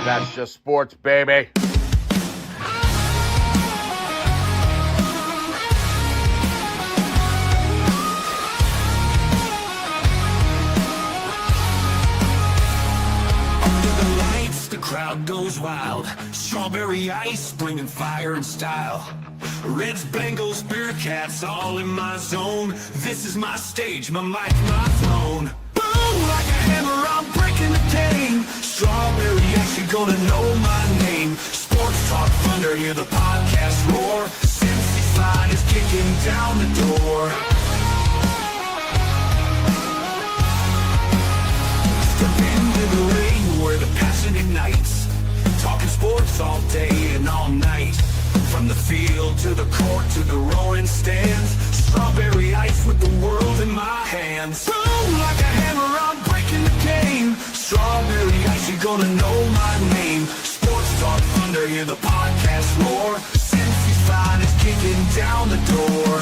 That's just sports, baby. Crowd goes wild, strawberry ice, bringing fire and style. Reds, Bengals, Bearcats, all in my zone. This is my stage, my mic, my throne. Boom, like a hammer, I'm breaking the game. Strawberry ice, you're gonna know my name. Sports Talk Thunder, hear the podcast roar. Cincy slide is kicking down the door. Step into the ring where the passion ignites. Talking sports all day and all night. From the field to the court to the roaring stands. Strawberry ice with the world in my hands. Boom, like a hammer, I'm breaking the game. Strawberry ice, you're gonna know my name. Sports Talk Thunder, hear the podcast roar. Cincy's fine is kicking down the door.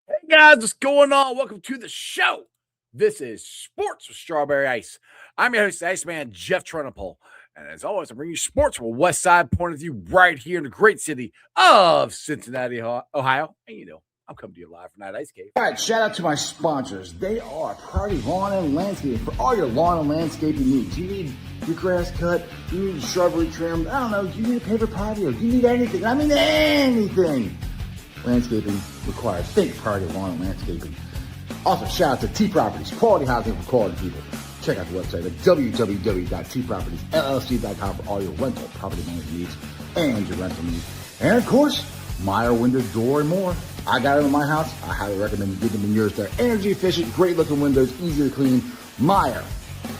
Hey guys, what's going on? Welcome to the show. This is Sports with Strawberry Ice. I'm your host, the Iceman, Jeff Trunapole. And as always, I'm bringing you sports from a West Side point of view right here in the great city of Cincinnati, Ohio. And you know, I'm coming to you live from that ice cave. All right, shout out to my sponsors. They are Party Lawn and Landscaping for all your lawn and landscaping needs. You need your grass cut, you need your shrubbery trimmed, I don't know, you need a paper patio, you need anything. I mean anything. Landscaping requires. Think Party Lawn and Landscaping. Also, shout out to T Properties, quality housing for quality people. Check out the website at www.tpropertiesllc.com for all your rental property management needs and your rental needs. And of course, Meyer Window, Door, and more. I got it in my house. I highly recommend you get them in yours. They're energy efficient, great looking windows, easy to clean. Meyer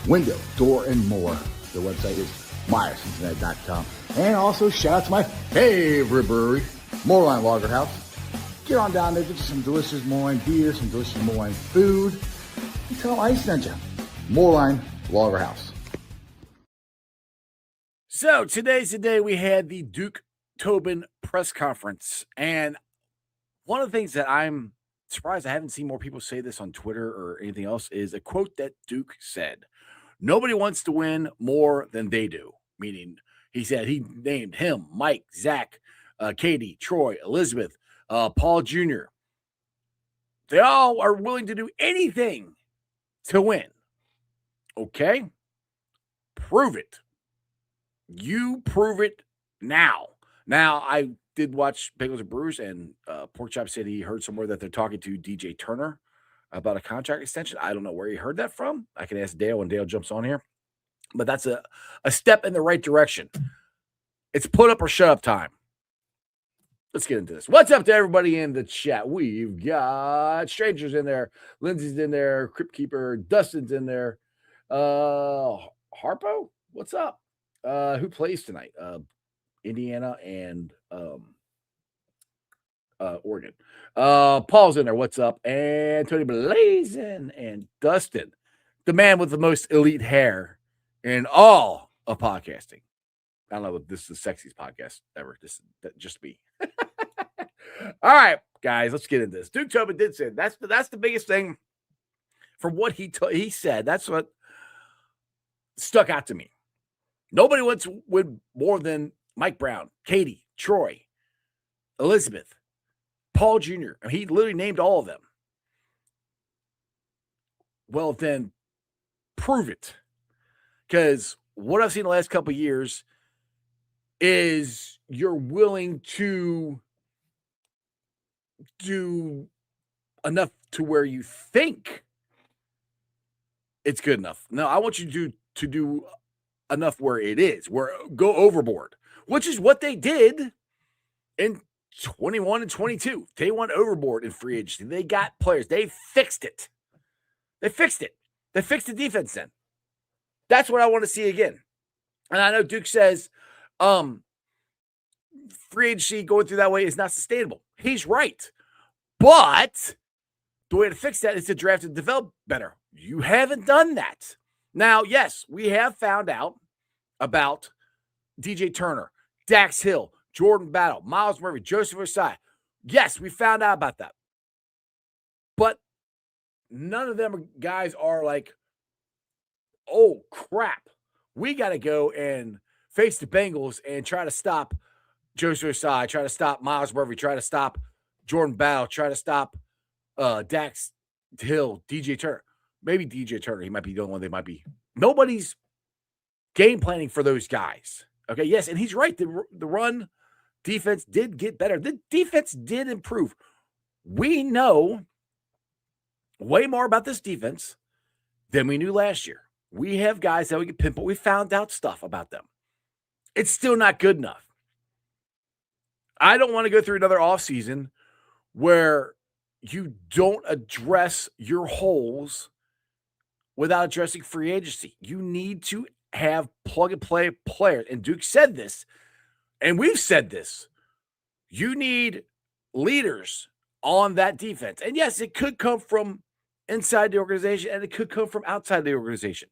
Window, Door, and more. Their website is MeyerCincinnati.com. And also, shout out to my favorite brewery, Moorline Lager House. Get on down there, get you some delicious Moorline beer, some delicious Moorline food. And tell them I sent you. Moorline Lager House. So today's the day we had the Duke Tobin press conference. And one of the things that I'm surprised I haven't seen more people say this on Twitter or anything else is a quote that Duke said. Nobody wants to win more than they do. Meaning, he said he named him, Mike, Zach, Katie, Troy, Elizabeth, Paul Jr. They all are willing to do anything to win. Okay? Prove it. You prove it now. Now, I did watch Bengals and Brews, and Porkchop said he heard somewhere that they're talking to DJ Turner about a contract extension. I don't know where he heard that from. I can ask Dale when Dale jumps on here. But that's a step in the right direction. It's put up or shut up time. Let's get into this. What's up to everybody in the chat? We've got strangers in there. Lindsay's in there. Crypt Keeper. Dustin's in there. Harpo, what's up? Who plays tonight? Indiana and Oregon. Paul's in there. What's up? And Tony Blazin and Dustin, the man with the most elite hair in all of podcasting. I don't know if this is the sexiest podcast ever. This is just me. All right, guys, let's get into this. Duke Tobin did say that's the biggest thing from what he said. That's what stuck out to me. Nobody wants to win more than Mike Brown, Katie, Troy, Elizabeth, Paul Jr. I mean, he literally named all of them. Well, then prove it. Because what I've seen the last couple of years is you're willing to do enough to where you think it's good enough. No, I want you to do enough where it is, where go overboard, which is what they did in 21 and 22. They went overboard in free agency. They got players. They fixed it. They fixed the defense then. That's what I want to see again. And I know Duke says free agency going through that way is not sustainable. He's right. But the way to fix that is to draft and develop better. You haven't done that. Now, yes, we have found out about DJ Turner, Dax Hill, Jordan Battle, Miles Murphy, Joseph Osai. Yes, we found out about that. But none of them guys are like, oh, crap. We got to go and face the Bengals and try to stop Joseph Ossai, try to stop Miles Murphy, try to stop Jordan Battle, try to stop Dax Hill, DJ Turner. Maybe DJ Turner. He might be the only one they might be. Nobody's game planning for those guys. Okay, yes, and he's right. The run defense did get better. The defense did improve. We know way more about this defense than we knew last year. We have guys that we can pinpoint. We found out stuff about them. It's still not good enough. I don't want to go through another offseason where you don't address your holes without addressing free agency. You need to have plug-and-play players. And Duke said this, and we've said this. You need leaders on that defense. And yes, it could come from inside the organization, and it could come from outside the organization.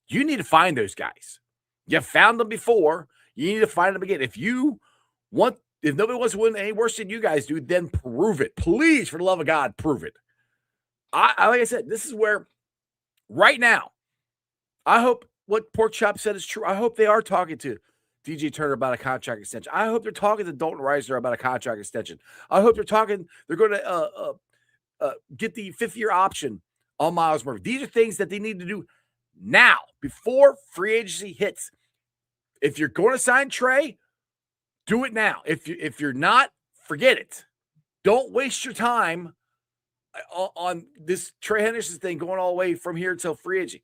You need to find those guys. You found them before. You need to find them again. If nobody wants to win any worse than you guys do, then prove it. Please, for the love of God, prove it. Like I said, this is where right now, I hope what Pork Chop said is true. I hope they are talking to DJ Turner about a contract extension. I hope they're talking to Dalton Reisner about a contract extension. I hope they're going to get the fifth-year option on Miles Murphy. These are things that they need to do now, before free agency hits. If you're going to sign Trey, do it now. If you're not, forget it. Don't waste your time on this Trey Henderson thing going all the way from here until free agency.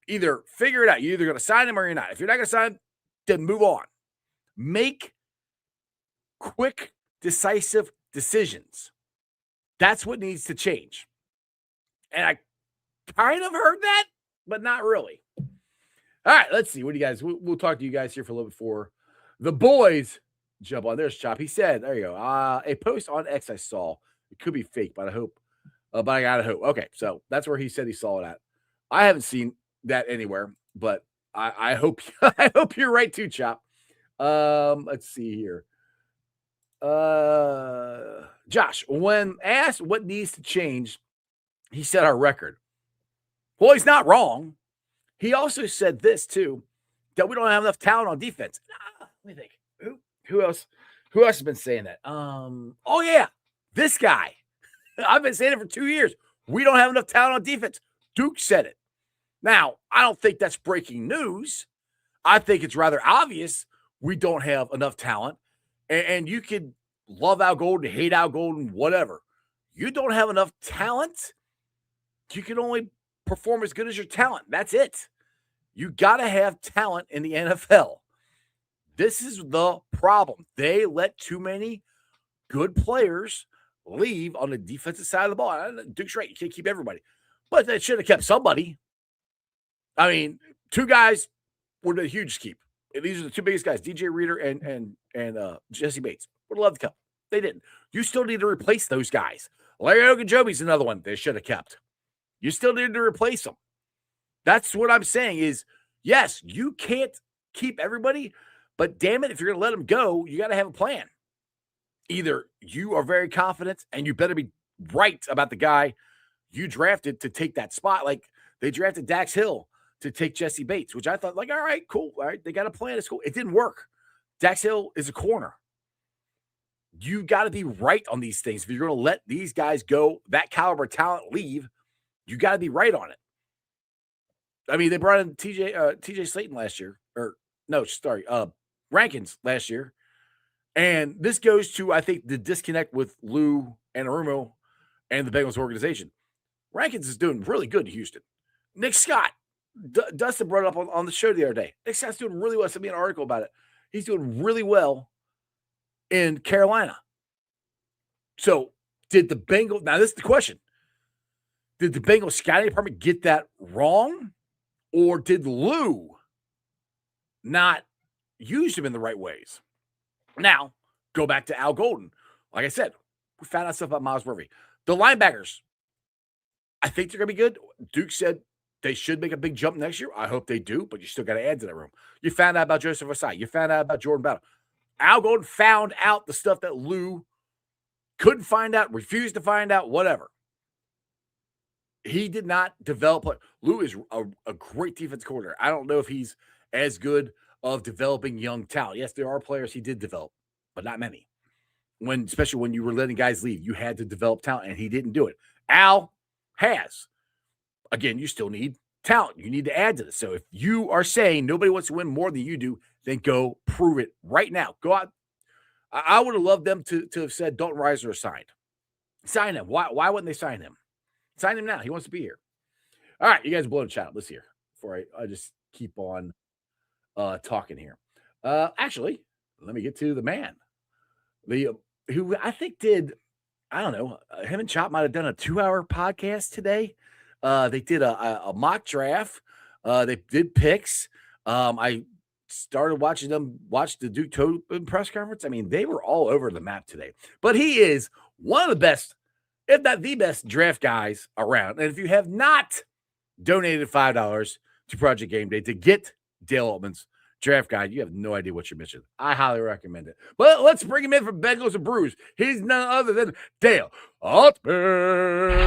Either figure it out. You're either going to sign him or you're not. If you're not going to sign him, then move on. Make quick, decisive decisions. That's what needs to change. And I kind of heard that, but not really. All right, let's see. What do you guys? We'll talk to you guys here for a little bit before the boys jump on. There's Chop. He said, there you go. A post on X I saw. It could be fake, but I hope. But I gotta hope. Okay, so that's where he said he saw it at. I haven't seen that anywhere, but I hope I hope you're right too, Chop. Let's see here. Josh, when asked what needs to change, he said our record. Well, he's not wrong. He also said this too, that we don't have enough talent on defense. Let me think. Who else? Who else has been saying that? Oh yeah, this guy. I've been saying it for 2 years. We don't have enough talent on defense. Duke said it. Now, I don't think that's breaking news. I think it's rather obvious we don't have enough talent. And you could love Al Golden, hate Al Golden, whatever. You don't have enough talent. You can only perform as good as your talent. That's it. You got to have talent in the NFL. This is the problem. They let too many good players leave on the defensive side of the ball. Duke's right. You can't keep everybody. But they should have kept somebody. I mean, two guys were a huge keep. These are the two biggest guys, DJ Reader and Jesse Bates. Would have loved to keep. They didn't. You still need to replace those guys. Larry Ogunjobi's another one they should have kept. You still need to replace them. That's what I'm saying is, yes, you can't keep everybody, but damn it, if you're going to let them go, you got to have a plan. Either you are very confident and you better be right about the guy you drafted to take that spot. Like they drafted Dax Hill to take Jesse Bates, which I thought like, all right, cool. All right. They got a plan. It's cool. It didn't work. Dax Hill is a corner. You got to be right on these things. If you're going to let these guys go, that caliber talent leave, you got to be right on it. I mean, they brought in TJ Slayton last year, Rankins last year. And this goes to, I think, the disconnect with Lou Anarumo and the Bengals organization. Rankins is doing really good in Houston. Nick Scott, Dustin brought it up on the show the other day. Nick Scott's doing really well. Sent me an article about it. He's doing really well in Carolina. So did the Bengals, now this is the question. Did the Bengals scouting department get that wrong? Or did Lou not use him in the right ways? Now, go back to Al Golden. Like I said, we found out stuff about Miles Murphy. The linebackers, I think they're going to be good. Duke said they should make a big jump next year. I hope they do, but you still got to add to that room. You found out about Joseph Ossai. You found out about Jordan Battle. Al Golden found out the stuff that Lou couldn't find out, refused to find out, whatever. he did not develop. Lou is a great defense coordinator. I don't know if he's as good of developing young talent. Yes, there are players he did develop, but not many. Especially when you were letting guys leave, you had to develop talent, and he didn't do it. Al has. Again, you still need talent. You need to add to this. So if you are saying nobody wants to win more than you do, then go prove it right now. Go out. I would have loved them to have said Dalton Risner signed. Sign him. Why wouldn't they sign him? Sign him now. He wants to be here. All right, you guys blow the chat. Let's hear before I just keep on talking here. Actually, let me get to the man. Who I think did, I don't know, him and Chop might have done a 2-hour podcast today. They did a mock draft. They did picks. I started watching them watch the Duke Tobin press conference. I mean, they were all over the map today. But he is one of the best, if not the best, draft guys around. And if you have not donated $5 to Project Game Day to get Dale Altman's draft guide, you have no idea what you're missing. I highly recommend it. But let's bring him in from Bengals and Brews. He's none other than Dale Altman.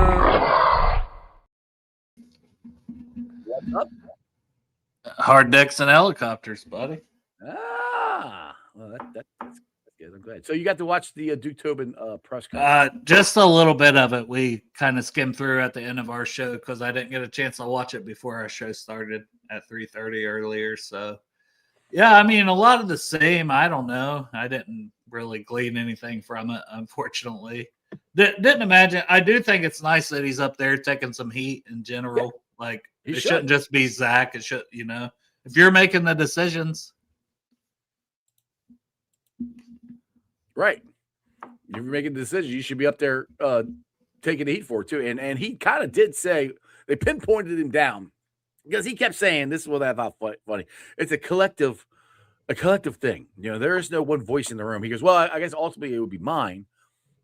What's up? Hard decks and helicopters, buddy. Well, that's good. I'm glad. So you got to watch the Duke Tobin press conference? Just a little bit of it. We kind of skimmed through at the end of our show because I didn't get a chance to watch it before our show started at 3:30 earlier. So, yeah, I mean, a lot of the same. I don't know. I didn't really glean anything from it, unfortunately. Didn't imagine. I do think it's nice that he's up there taking some heat in general. Yeah. Like, it shouldn't just be Zach. It should, if you're making the decisions. Right. If you're making the decision, you should be up there taking the heat for it, too. And he kind of did say, they pinpointed him down because he kept saying, this is what I thought funny. It's a collective thing. There is no one voice in the room. He goes, well, I guess ultimately it would be mine,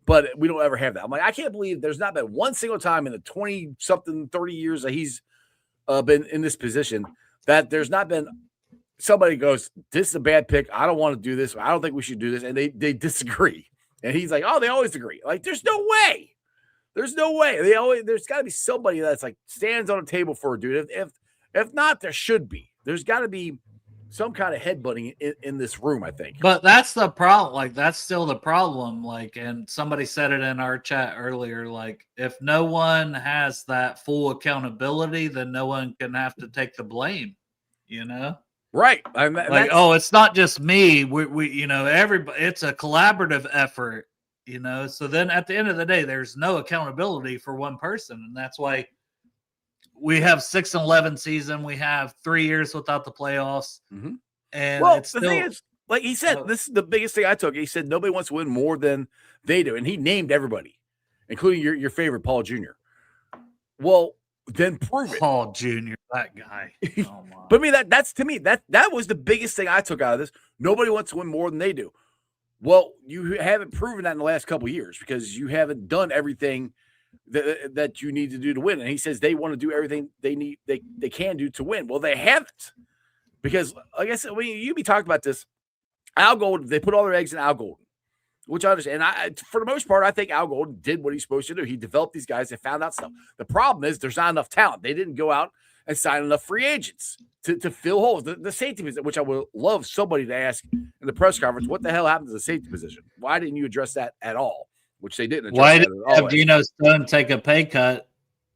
but we don't ever have that. I'm like, I can't believe there's not been one single time in the 20-something, 30 years that he's been in this position that there's not been somebody goes, this is a bad pick. I don't want to do this. I don't think we should do this. And they disagree. And he's like, oh, they always agree. Like, there's no way. There's no way. There's got to be somebody that's like stands on a table for a dude. If not, there should be. There's got to be some kind of headbutting in this room, I think. But that's the problem. Like, that's still the problem. Like, and somebody said it in our chat earlier. Like, if no one has that full accountability, then no one can have to take the blame, Right. It's not just me. We everybody, it's a collaborative effort, So then at the end of the day, there's no accountability for one person. And that's why we have 6-11 season. We have 3 years without the playoffs. Mm-hmm. And the thing is, like he said, this is the biggest thing I took. He said nobody wants to win more than they do. And he named everybody, including your favorite, Paul Jr. Well, then prove it. Paul Jr., that guy. Oh my. But I mean, that's to me, that was the biggest thing I took out of this. Nobody wants to win more than they do. Well, you haven't proven that in the last couple of years because you haven't done everything that you need to do to win. And he says they want to do everything they can do to win. Well, they haven't. Because, like I said, you be talking about this, Al Golden, they put all their eggs in Al Golden, which I understand. And for the most part, I think Al Golden did what he's supposed to do. He developed these guys and found out stuff. The problem is there's not enough talent. They didn't go out and sign enough free agents to fill holes. The safety position, which I would love somebody to ask in the press conference, what the hell happened to the safety position? Why didn't you address that at all? Which they didn't address. Why didn't have Geno Stone take a pay cut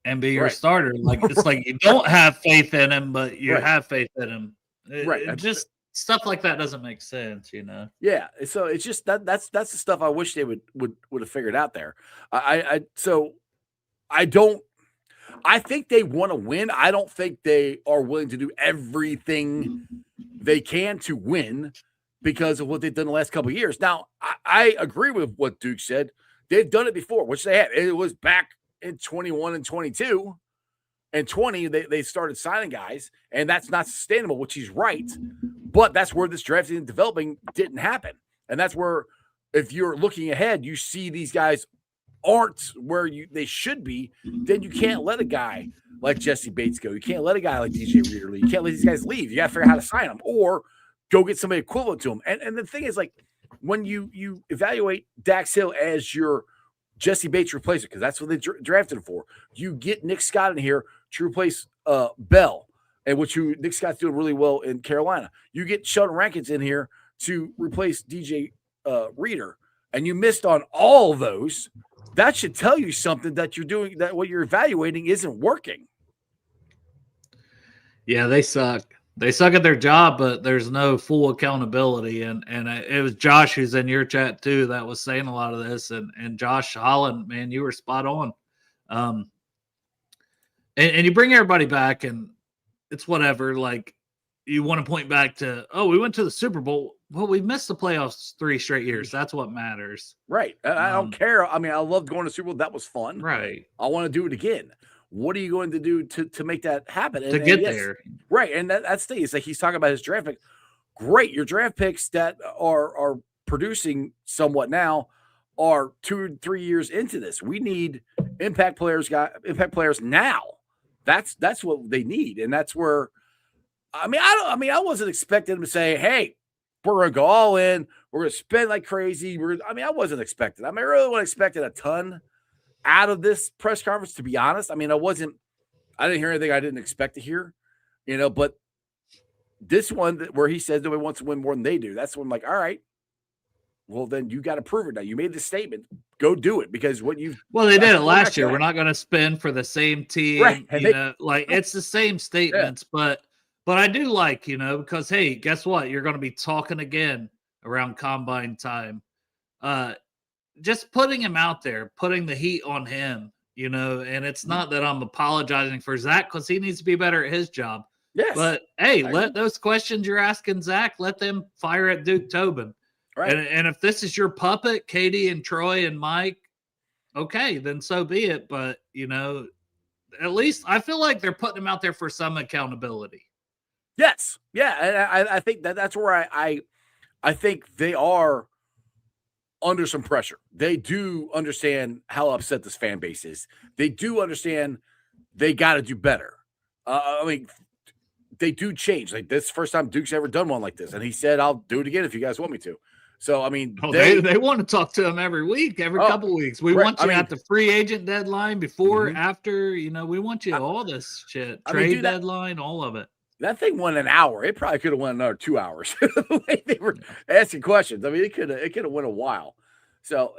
and be your starter? Like, it's like you don't have faith in him, but you have faith in him. It just stuff like that doesn't make sense, Yeah, so it's just that's the stuff I wish they would have figured out there. I think they want to win. I don't think they are willing to do everything they can to win because of what they've done the last couple of years. Now, I agree with what Duke said. They've done it before, which they have. It was back in 21 and 22. And 20, they started signing guys, and that's not sustainable, which he's right. But that's where this drafting and developing didn't happen. And that's where, if you're looking ahead, you see these guys aren't where they should be, then you can't let a guy like Jesse Bates go. You can't let a guy like DJ Reader leave. You can't let these guys leave. You got to figure out how to sign them or go get somebody equivalent to them. And the thing is, like, when you evaluate Dax Hill as your Jesse Bates replacement because that's what they drafted him for. You get Nick Scott in here to replace Bell, and Nick Scott's doing really well in Carolina. You get Sheldon Rankins in here to replace DJ Reader, and you missed on all of those. That should tell you something that you're doing, that what you're evaluating isn't working. Yeah, they suck. They suck at their job, but there's no full accountability. And it was Josh, who's in your chat too, that was saying a lot of this. And Josh Holland, man, you were spot on. And you bring everybody back, and it's whatever. Like, you want to point back to, we went to the Super Bowl. Well, we missed the playoffs 3 straight years. That's what matters. Right. I don't care. I mean, I loved going to Super Bowl. That was fun. Right. I want to do it again. What are you going to do to make that happen? To get there. Right. And that's the thing. It's like he's talking about his draft pick. Great. Your draft picks that are producing somewhat now are 2 or 3 years into this. We need impact players now. That's what they need. And that's where, I wasn't expecting him to say, hey, we're going to go all in. We're going to spend like crazy. I wasn't expecting. I really wasn't expecting a ton out of this press conference, to be honest. I didn't hear anything I didn't expect to hear, but this one where he says nobody wants to win more than they do, that's when I'm like, all right, well, then you got to prove it now. You made the statement. Go do it, because they did it last year. We're not going to spend for the same team. Right. It's the same statements, but I do like, because, hey, guess what? You're going to be talking again around combine time. Just putting him out there, putting the heat on him, and it's not that I'm apologizing for Zach, because he needs to be better at his job. Yes. But, hey, let those questions you're asking Zach, let them fire at Duke Tobin. Right. And if this is your puppet, Katie and Troy and Mike, okay, then so be it. But, at least I feel like they're putting him out there for some accountability. Yes. Yeah. And I think that's where I think they are under some pressure. They do understand how upset this fan base is. They do understand they got to do better. They do change. Like, this first time Duke's ever done one like this. And he said, I'll do it again if you guys want me to. So, they want to talk to him every week, every couple weeks. We want you at the free agent deadline, before, after, we want you all this shit. Trade deadline, all of it. That thing went an hour. It probably could have went another 2 hours. The way they were asking questions. It could have went a while. So,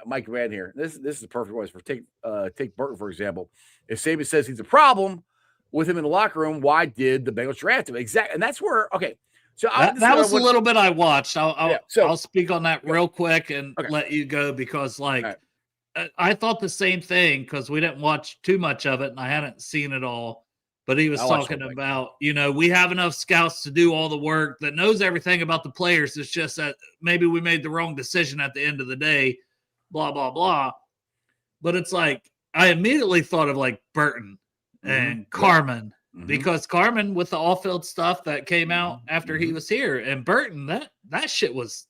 Mike Van here. This is the perfect voice for take Burton, for example. If Saban says he's a problem with him in the locker room, why did the Bengals draft him? Exactly. And that's where, okay. So that was a little bit I watched. I'll speak on that real quick and let you go, because I thought the same thing, because we didn't watch too much of it and I hadn't seen it all. But he was talking about, we have enough scouts to do all the work, that knows everything about the players. It's just that maybe we made the wrong decision at the end of the day, blah, blah, blah. But it's like, I immediately thought of like Burton and Carmen, because Carmen, with the off-field stuff that came out after he was here, and Burton, that shit was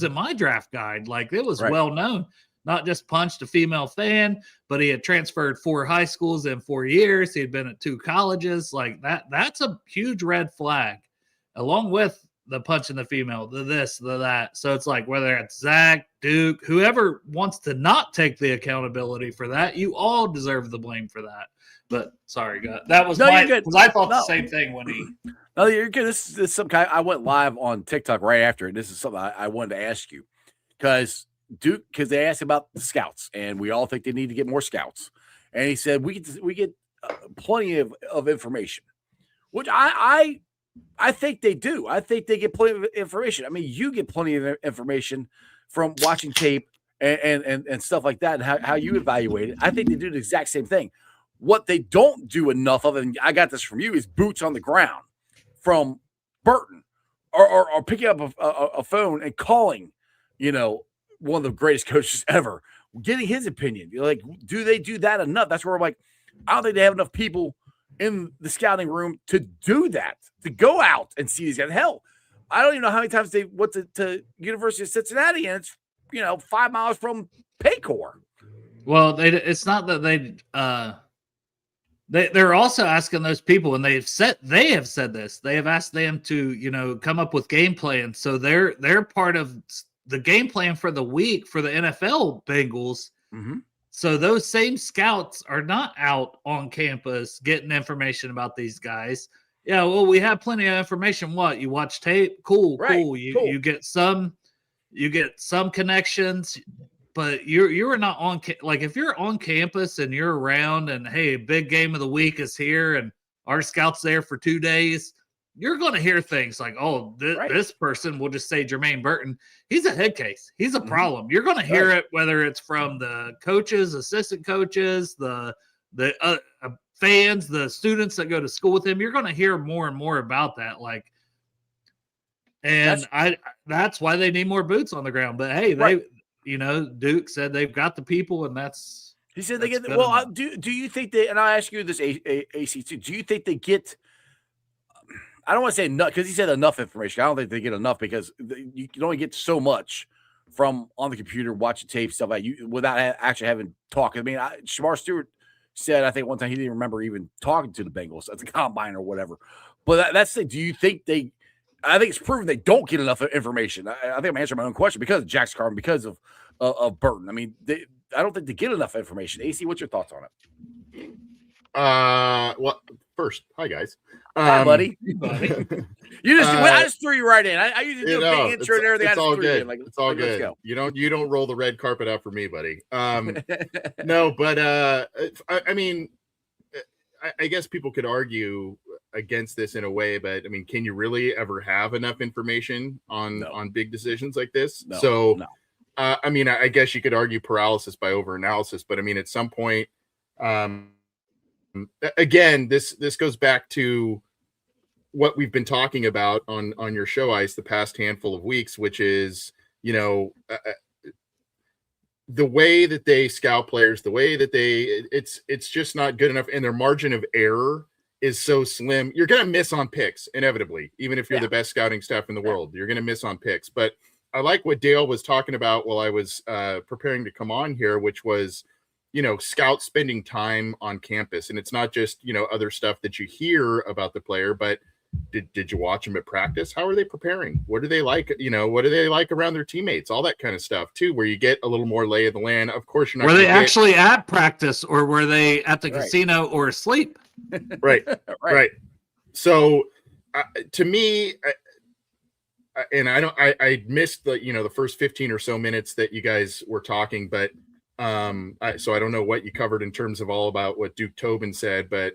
in my draft guide. Like, it was well known. Not just punched a female fan, but he had transferred 4 high schools in 4 years. He had been at 2 colleges. Like, that's a huge red flag, along with the punching the female, the this, the that. So it's like, whether it's Zach, Duke, whoever wants to not take the accountability for that, you all deserve the blame for that. But sorry, God, that was because I thought the same thing when he. No, you're good. This is some kind. I went live on TikTok right after, and this is something I wanted to ask you, because they asked about the scouts, and we all think they need to get more scouts. And he said we get plenty of information, which I think they do. I think they get plenty of information. You get plenty of information from watching tape and stuff like that, and how you evaluate it. I think they do the exact same thing. What they don't do enough of, and I got this from you, is boots on the ground from Burton, or picking up a phone and calling, one of the greatest coaches ever, getting his opinion. You're like, do they do that enough? That's where I'm like, I don't think they have enough people in the scouting room to do that, to go out and see these guys. Hell, I don't even know how many times they went to University of Cincinnati, and it's 5 miles from Paycor. Well, it's not that they're also asking those people, and they have said this. They have asked them to come up with game plans. So they're part of the game plan for the week for the NFL Bengals Mm-hmm. So those same scouts are not out on campus getting information about these guys. Yeah, well, we have plenty of information. What, you watch tape? Cool, Right, cool. You cool. you get some connections, but you're not on like if you're on campus and you're around and hey, big game of the week is here and our scout's there for 2 days, you're going to hear things like, oh, this person, we'll just say Jermaine Burton, he's a head case. He's a problem. You're going to hear it, whether it's from the coaches, assistant coaches, the fans, the students that go to school with him. You're going to hear more and more about that. Like, and that's why they need more boots on the ground. But hey, Duke said they've got the people, and that's he said they get. Well, do you think they? And I'll ask you this, AC too. Do you think they get? I don't want to say enough because he said enough information. I don't think they get enough because you can only get so much from on the computer, watching tape, stuff like you without actually having talk. I mean, Shamar Stewart said I think one time he didn't remember even talking to the Bengals at the combine or whatever. But that's the. Do you think they? I think it's proven they don't get enough information. I think I'm answering my own question because of Jax Carmen, because of Burton. I mean, I don't think they get enough information. AC, what's your thoughts on it? Well, first, hi guys. Hi, buddy. You just I just threw you right in. I usually do a big intro and everything. It's all good. Like, it's all good. Go. You don't roll the red carpet out for me, buddy. No, but I mean, I guess people could argue against this in a way, but I mean, can you really ever have enough information on big decisions like this? No. I mean, I guess you could argue paralysis by overanalysis, but I mean, at some point, again, this goes back to what we've been talking about on your show, Ice, the past handful of weeks, which is, the way that they scout players, the way that it's just not good enough, and their margin of error is so slim. You're going to miss on picks inevitably, even if you're the best scouting staff in the world. You're going to miss on picks. But I like what Dale was talking about while I was preparing to come on here, which was, scouts spending time on campus. And it's not just, other stuff that you hear about the player, but did you watch them at practice? How are they preparing? What do they like? What do they like around their teammates? All that kind of stuff too, where you get a little more lay of the land. Of course, you're not. Were they actually at practice, or were they at the casino or asleep? Right. So, to me, and I missed the first 15 or so minutes that you guys were talking, but so I don't know what you covered in terms of all about what Duke Tobin said, but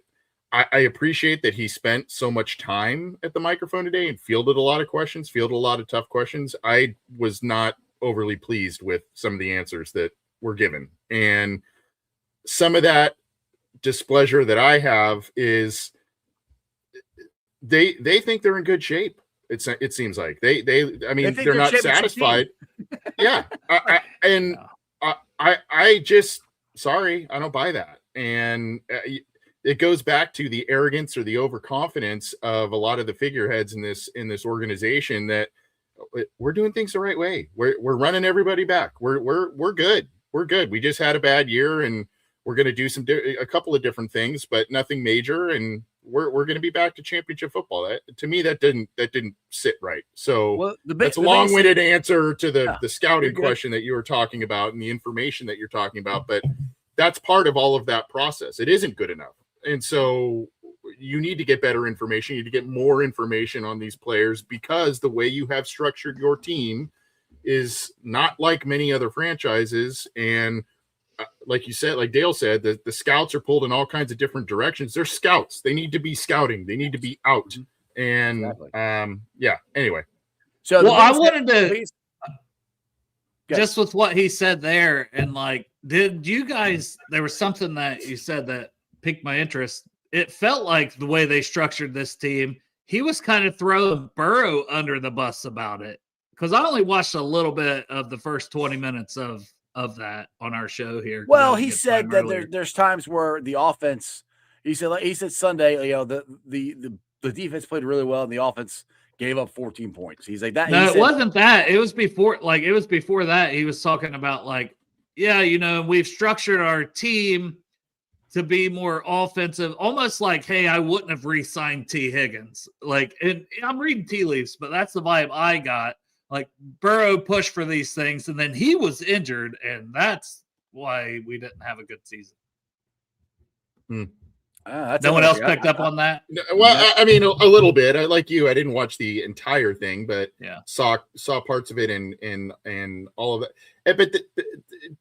I appreciate that he spent so much time at the microphone today and fielded a lot of questions, fielded a lot of tough questions. I was not overly pleased with some of the answers that were given. And some of that displeasure that I have is they think they're in good shape. It seems like they're not satisfied. Yeah. I just, sorry, I don't buy that. And it goes back to the arrogance or the overconfidence of a lot of the figureheads in this organization that we're doing things the right way. We're running everybody back. We're good. We're good. We just had a bad year and we're going to do a couple of different things, but nothing major. And we're going to be back to championship football. To me, that didn't sit right. So that's a long-winded answer to the scouting question that you were talking about and the information that you're talking about. But that's part of all of that process. It isn't good enough. And so you need to get better information. You need to get more information on these players because the way you have structured your team is not like many other franchises. And like you said, like Dale said, the scouts are pulled in all kinds of different directions. They're scouts. They need to be scouting. They need to be out. And anyway. So I wanted to just with what he said there, and like, did you guys, there was something that you said that piqued my interest. It felt like the way they structured this team, he was kind of throwing Burrow under the bus about it. Because I only watched a little bit of the first 20 minutes of that on our show here. Well, he said that there's times where the offense, he said Sunday, the defense played really well and the offense gave up 14 points. He's like that. No, it wasn't that. It was before that. He was talking about we've structured our team to be more offensive, almost like, hey, I wouldn't have re-signed T. Higgins. Like, and I'm reading tea leaves, but that's the vibe I got. Like, Burrow pushed for these things, and then he was injured, and that's why we didn't have a good season. No one else picked up on that. Well, I mean, a little bit. Like you, I didn't watch the entire thing, but saw parts of it and all of it. But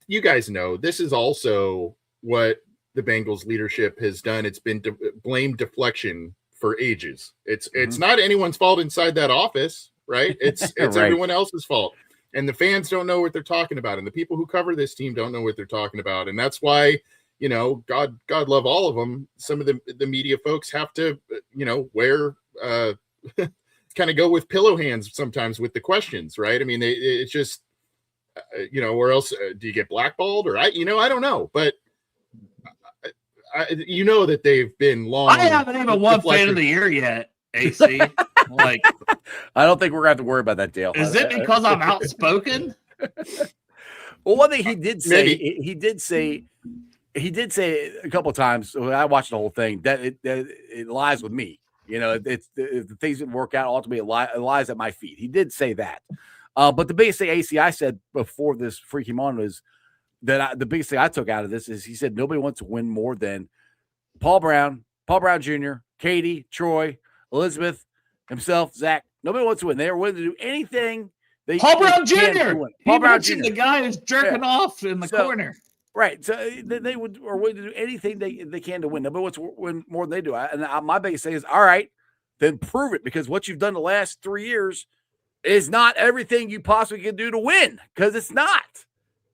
you guys know this is also what the Bengals leadership has done. It's been blame deflection for ages. It's not anyone's fault inside that office, right? It's right. Everyone else's fault. And the fans don't know what they're talking about, and the people who cover this team don't know what they're talking about, and that's why, you know, God love all of them. Some of the media folks have to, you know, wear kind of go with pillow hands sometimes with the questions, right? I mean, it's just, you know, or else do you get blackballed, or I don't know, but you know that they've been long. I haven't even won fan of the year yet. AC, like, I don't think we're gonna have to worry about that, Dale. Is it because I'm outspoken? Well, one thing he did say a couple of times when I watched the whole thing that it lies with me. You know, it's the things didn't work out. Ultimately, it lies at my feet. He did say that. But the biggest thing I said before this freak him on was that the biggest thing I took out of this is he said nobody wants to win more than Paul Brown Jr., Katie, Troy, Elizabeth, himself, Zach. Nobody wants to win. They are willing to do anything. Paul Brown Jr. Paul Brown Jr. The guy who's jerking off in the corner. Right. So they are willing to do anything they can to win. Nobody wants to win more than they do. My biggest thing is, all right, then prove it, because what you've done the last 3 years is not everything you possibly can do to win, because it's not.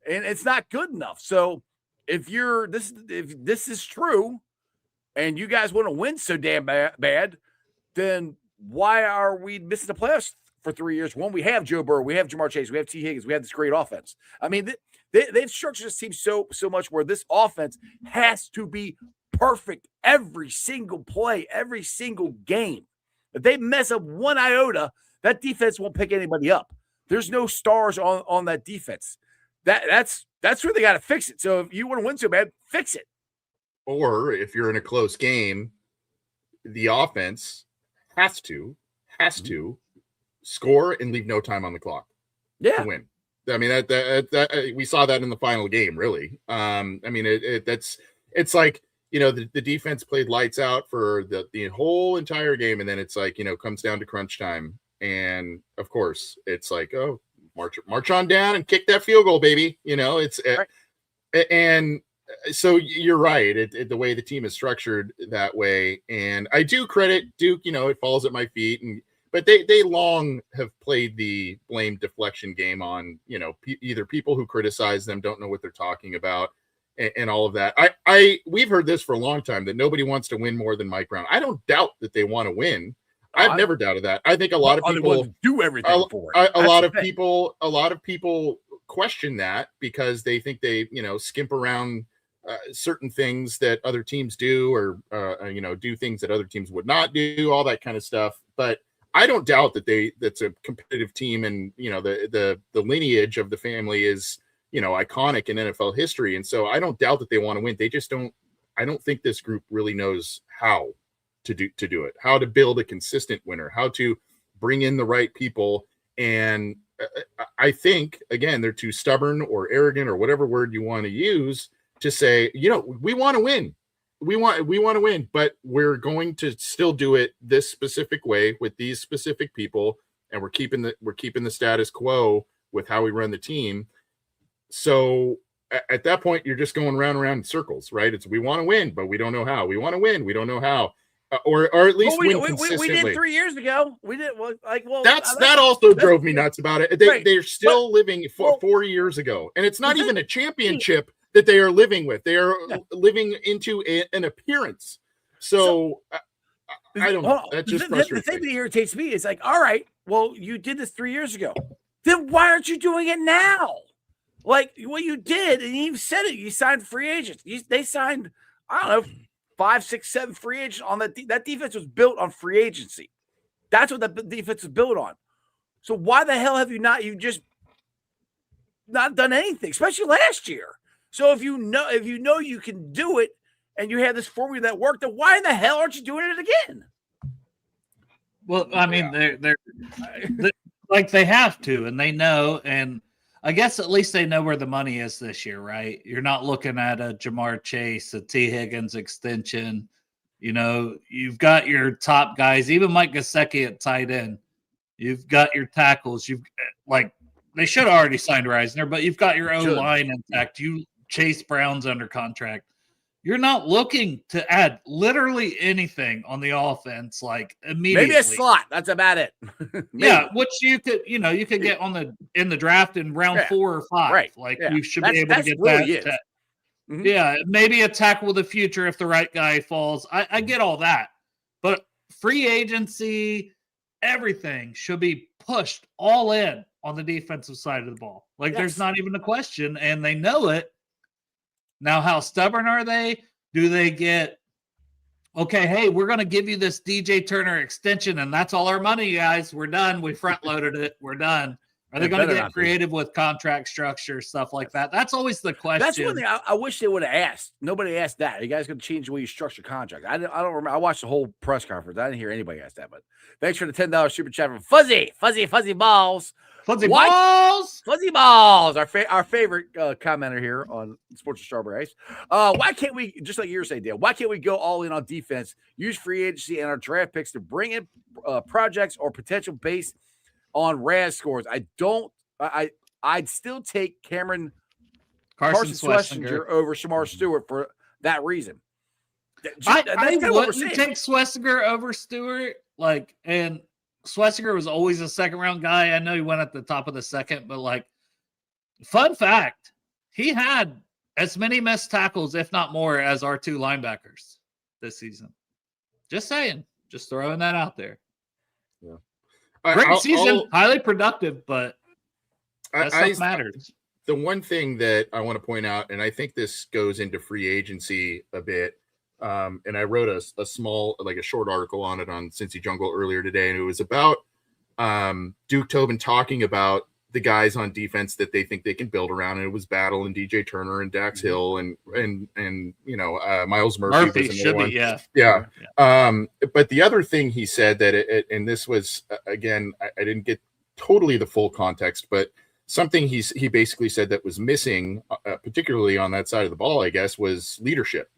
And it's not good enough. So if this is true and you guys want to win so damn bad, then why are we missing the playoffs for 3 years? One, we have Joe Burrow, we have Jamar Chase, we have T. Higgins, we have this great offense. I mean, they've structured this team so much where this offense has to be perfect every single play, every single game. If they mess up one iota, that defense won't pick anybody up. There's no stars on that defense. That's where they got to fix it. So if you want to win so bad, fix it. Or if you're in a close game, the offense has to score and leave no time on the clock to win. I mean, that we saw that in the final game, really. I mean, it's like, you know, the defense played lights out for the whole entire game, and then it's like, you know, comes down to crunch time, and of course it's like, oh, march on down and kick that field goal, baby. You know, it's right. And so you're right. The way the team is structured that way, and I do credit Duke. You know, it falls at my feet, but they long have played the blame deflection game on, you know, either people who criticize them don't know what they're talking about, and all of that. We've heard this for a long time, that nobody wants to win more than Mike Brown. I don't doubt that they want to win. I've never doubted that. I think a lot of people do everything for it. A lot of people question that because they think they, you know, skimp around certain things that other teams do, or you know, do things that other teams would not do, all that kind of stuff. But I don't doubt that that's a competitive team, and, you know, the lineage of the family is, you know, iconic in NFL history, and so I don't doubt that they want to win. They just don't. I don't think this group really knows how to do it, how to build a consistent winner, how to bring in the right people. And I think, again, they're too stubborn or arrogant, or whatever word you want to use, to say, you know, we want to win. We want to win, but we're going to still do it this specific way with these specific people, and we're keeping the status quo with how we run the team. So at that point, you're just going round and round in circles, right? It's, we want to win, but we don't know how. We want to win, we don't know how. Or at least win consistently. We did 3 years ago. We did that also drove me nuts about it. They're still living 4 years ago, and it's not even a championship that they are living with. They are living into an appearance. So I don't know. That just frustrates me. The thing that irritates me is like, all right, well, you did this 3 years ago. Then why aren't you doing it now? Like what you did, and you said it. You signed free agents. They signed, I don't know, 5, 6, 7 free agents on that. That defense was built on free agency. That's what the defense was built on. So why the hell have you just not done anything, especially last year? So if you know you can do it, and you have this formula that worked, then why in the hell aren't you doing it again? Well, I mean, they're like, they have to, and they know. And I guess at least they know where the money is this year, right? You're not looking at a Jamar Chase, a T. Higgins extension. You've got your top guys, even Mike Gesicki at tight end. You've got your tackles. They should have already signed Reisner, but you've got your own line intact. Chase Brown's under contract. You're not looking to add literally anything on the offense, immediately. Maybe a slot. That's about it. Yeah, which you could get in the draft in round 4 or 5. Right. You should be able to get really that. Yeah, maybe a tackle of the future if the right guy falls. I get all that. But free agency, everything should be pushed all in on the defensive side of the ball. There's not even a question, and they know it. Now, how stubborn are they? Do they get, okay, hey, we're going to give you this DJ Turner extension, and that's all our money, guys. We're done. We front-loaded it. We're done. Are they going to get creative with contract structure, stuff like that? That's always the question. That's one thing I wish they would have asked. Nobody asked that. You guys going to change the way you structure contracts? I don't remember. I watched the whole press conference. I didn't hear anybody ask that. But thanks for the $10 super chat from Fuzzy Balls. Fuzzy Balls. Fuzzy Balls. Our favorite commenter here on Sports with Strawberry Ice. Why can't we, just like you were saying, Dale, why can't we go all in on defense, use free agency and our draft picks to bring in projects or potential based on RAS scores? I'd still take Carson Schlesinger over Shamar Stewart for that reason. I wouldn't take Schlesinger over Stewart. And Schlesinger was always a second-round guy. I know he went at the top of the second, but fun fact, he had as many missed tackles, if not more, as our 2 linebackers this season. Just saying. Just throwing that out there. Yeah. Great season, highly productive, but that stuff matters. The one thing that I want to point out, and I think this goes into free agency a bit, and I wrote a small, a short article on it on Cincy Jungle earlier today, and it was about Duke Tobin talking about the guys on defense that they think they can build around, and it was Battle and DJ Turner and Dax Hill and Miles Murphy was another one. Yeah. But the other thing he said that and this was again, I didn't get totally the full context, but something he basically said that was missing, particularly on that side of the ball, I guess, was leadership.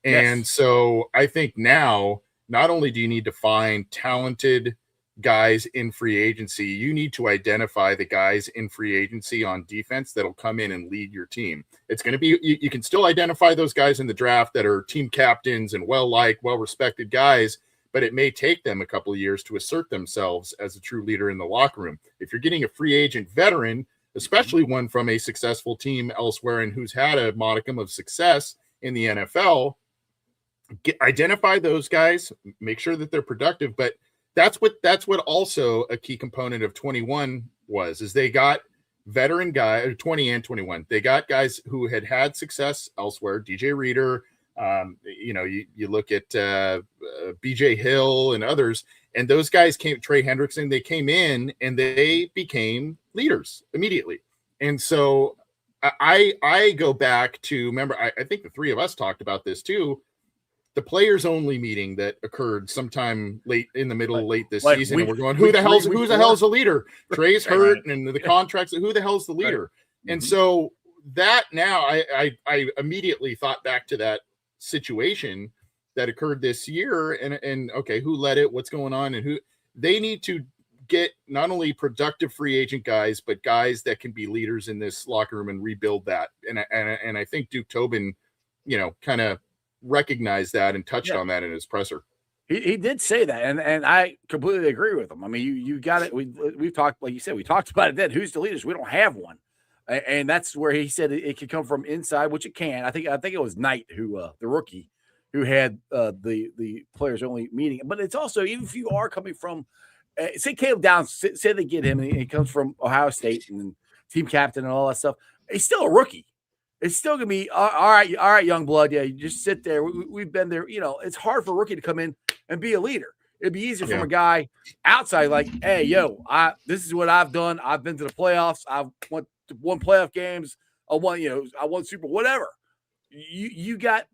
And so I think now, not only do you need to find talented guys in free agency, you need to identify the guys in free agency on defense that'll come in and lead your team. It's going to be, you can still identify those guys in the draft that are team captains and well-liked, well-respected guys, but it may take them a couple of years to assert themselves as a true leader in the locker room. If you're getting a free agent veteran, especially one from a successful team elsewhere and who's had a modicum of success in the NFL, identify those guys, make sure that they're productive. But that's what also a key component of 21 is they got veteran guys, 20 and 21. They got guys who had success elsewhere. DJ Reader, you look at BJ Hill and others, and those guys Trey Hendrickson, they came in and they became leaders immediately. And so I go back to, remember, I think the three of us talked about this too, the players only meeting that occurred sometime late this season. And we're going, who the hell's the leader? Trey's hurt and the contracts, who the hell's the leader? Right. And so that now I immediately thought back to that situation that occurred this year and okay, who led it, what's going on, and who they need to get not only productive free agent guys, but guys that can be leaders in this locker room and rebuild that. And I think Duke Tobin, kind of recognized that and touched on that in his presser. He did say that, and I completely agree with him. I mean, you got it. We've talked, like you said, we talked about it then. Who's the leaders? We don't have one, and that's where he said it could come from inside, which it can. I think it was Knight who the rookie who had the players only meeting, but it's also, even if you are coming from, say Caleb Downs, say they get him and he comes from Ohio State and team captain and all that stuff, he's still a rookie. It's still gonna be all right, young blood. Yeah, you just sit there. We've been there. It's hard for a rookie to come in and be a leader. It'd be easier from a guy outside, like, hey, this is what I've done. I've been to the playoffs. I've won playoff games. I won Super, whatever. You got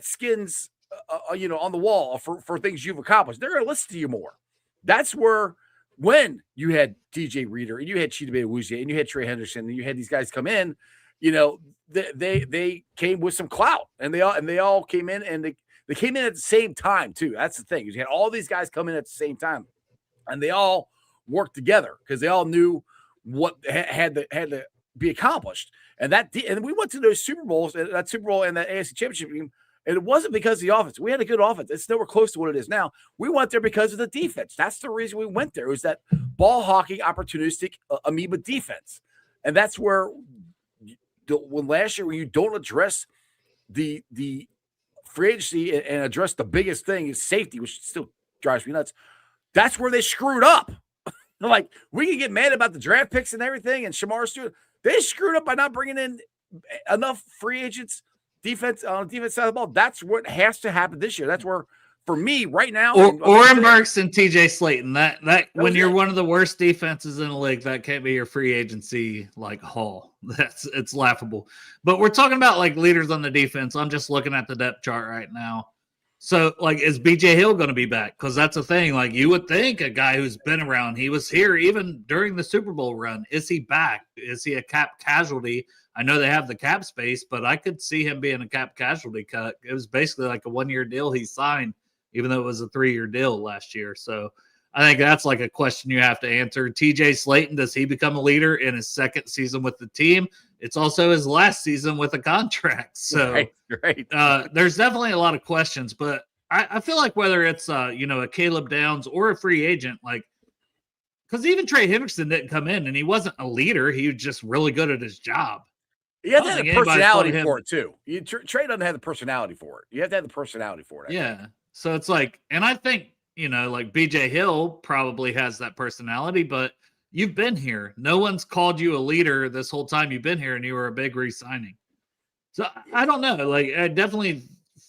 skins, on the wall for things you've accomplished. They're gonna listen to you more. That's where when you had DJ Reader and you had Chidobe Awuzie and you had Trey Henderson and you had these guys come in, you know, they came with some clout, and they all came in, and they came in at the same time too. That's the thing. You had all these guys come in at the same time, and they all worked together because they all knew what had to be accomplished. And we went to those Super Bowls, that Super Bowl and that AFC Championship game. And it wasn't because of the offense. We had a good offense. It's nowhere close to what it is now. We went there because of the defense. That's the reason we went there. It was that ball hawking, opportunistic amoeba defense. And that's where when last year, when you don't address the free agency and address the biggest thing is safety, which still drives me nuts, that's where they screwed up. Like, we can get mad about the draft picks and everything, and Shamar Stewart, they screwed up by not bringing in enough free agents defense on the defense side of the ball. That's what has to happen this year. That's where, for me, right now, Oren Burks and TJ Slayton. That when you're one of the worst defenses in the league, that can't be your free agency haul. It's laughable. But we're talking about leaders on the defense. I'm just looking at the depth chart right now. So is BJ Hill going to be back? Because that's a thing. You would think a guy who's been around, he was here even during the Super Bowl run. Is he back? Is he a cap casualty? I know they have the cap space, but I could see him being a cap casualty cut. It was basically a 1-year deal he signed, even though it was a 3-year deal last year. So I think that's a question you have to answer. TJ Slayton, does he become a leader in his second season with the team? It's also his last season with a contract. So right. There's definitely a lot of questions, but I feel like whether it's a Caleb Downs or a free agent, because even Trey Hendrickson didn't come in and he wasn't a leader. He was just really good at his job. You have to have the personality for it too. Trey doesn't have the personality for it. You have to have the personality for it. Yeah. So it's and I think, BJ Hill probably has that personality, but you've been here. No one's called you a leader this whole time you've been here, and you were a big re-signing. So I don't know. I definitely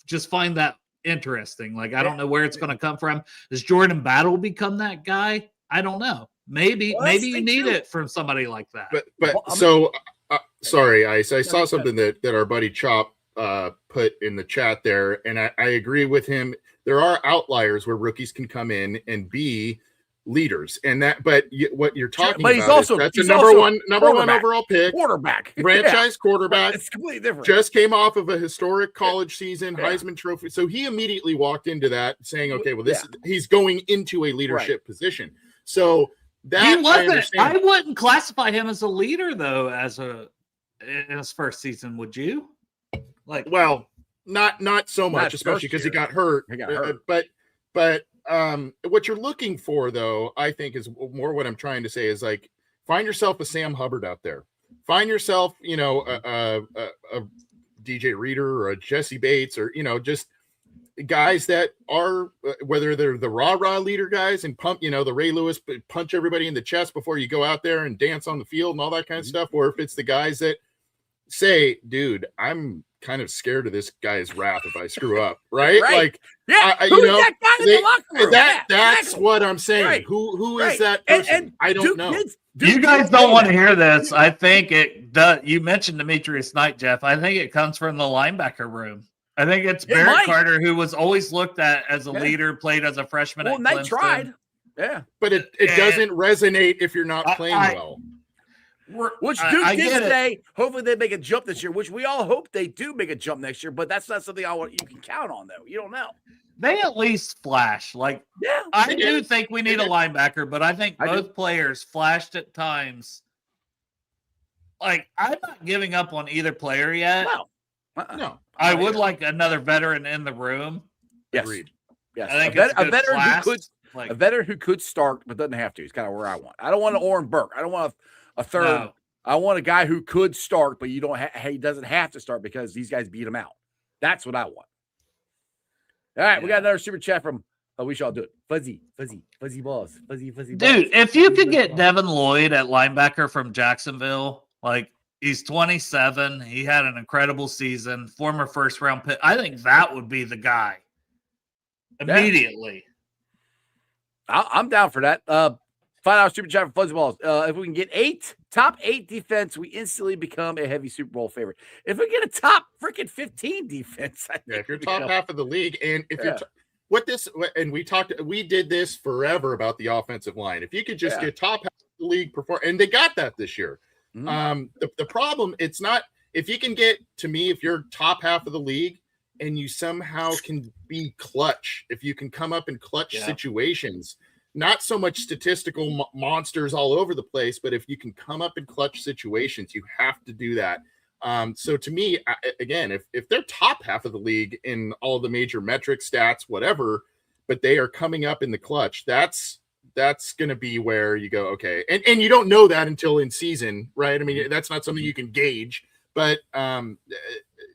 just find that interesting. I don't know where it's going to come from. Does Jordan Battle become that guy? I don't know. Maybe you need it from somebody like that. Sorry, Ice. I saw something that our buddy Chop put in the chat there, and I agree with him. There are outliers where rookies can come in and be leaders, what you're talking about is that's a number one overall pick, quarterback, franchise quarterback. It's completely different. Just came off of a historic college season, Heisman Trophy, so he immediately walked into that saying, "Okay, well, he's going into a leadership position." So that he wasn't. I wouldn't classify him as a leader though, in his first season. Would you? Not so much, especially because he got hurt. But what you're looking for, though, I think is more what I'm trying to say is find yourself a Sam Hubbard out there. Find yourself, a DJ Reader or a Jesse Bates or, just guys that are, whether they're the rah-rah leader guys and pump, the Ray Lewis, punch everybody in the chest before you go out there and dance on the field and all that kind of stuff. Or if it's the guys that say, dude, I'm kind of scared of this guy's wrath if I screw up, right? Who's that guy in the locker room? That's what I'm saying. Right. Who is that person? And I don't know. You guys don't want to hear this. I think it does. You mentioned Demetrius Knight, Jeff. I think it comes from the linebacker room. I think it's Barrett Carter, who was always looked at as a leader, played as a freshman. Well, Knight tried. Yeah. But it doesn't resonate if you're not playing well. Which Duke did today. Hopefully they make a jump this year, which we all hope they do make a jump next year, but that's not something you can count on, though. You don't know. They at least flash. I do think we need a linebacker, but I think both players flashed at times. I'm not giving up on either player yet. No. No. I would like another veteran in the room. Yes. Agreed. Yes. I think a veteran who could start but doesn't have to. It's kind of where I want. I don't want an Oren Burke. I don't want a third. No. I want a guy who could start, but he doesn't have to start because these guys beat him out. That's what I want. All right, we got another super chat from. We shall do it. Fuzzy balls. Dude, if you could get Devin Lloyd at linebacker from Jacksonville, he's 27. He had an incredible season. Former first-round pick. I think that would be the guy immediately. I'm down for that. $5 super chat for Fuzzy Balls. If we can get top 8 defense, we instantly become a heavy Super Bowl favorite. If we get a top freaking 15 defense, if you're top half of the league, and if you're we did this forever about the offensive line. If you could just get top half of the league perform, and they got that this year. The problem, it's not, if you can get, to me, if you're top half of the league and you somehow can be clutch, if you can come up in clutch situations, not so much statistical monsters all over the place, but if you can come up in clutch situations, you have to do that. So to me, again, if they're top half of the league in all the major metric stats, whatever, but they are coming up in the clutch, that's going to be where you go, okay. And you don't know that until in season, right? I mean, that's not something you can gauge, but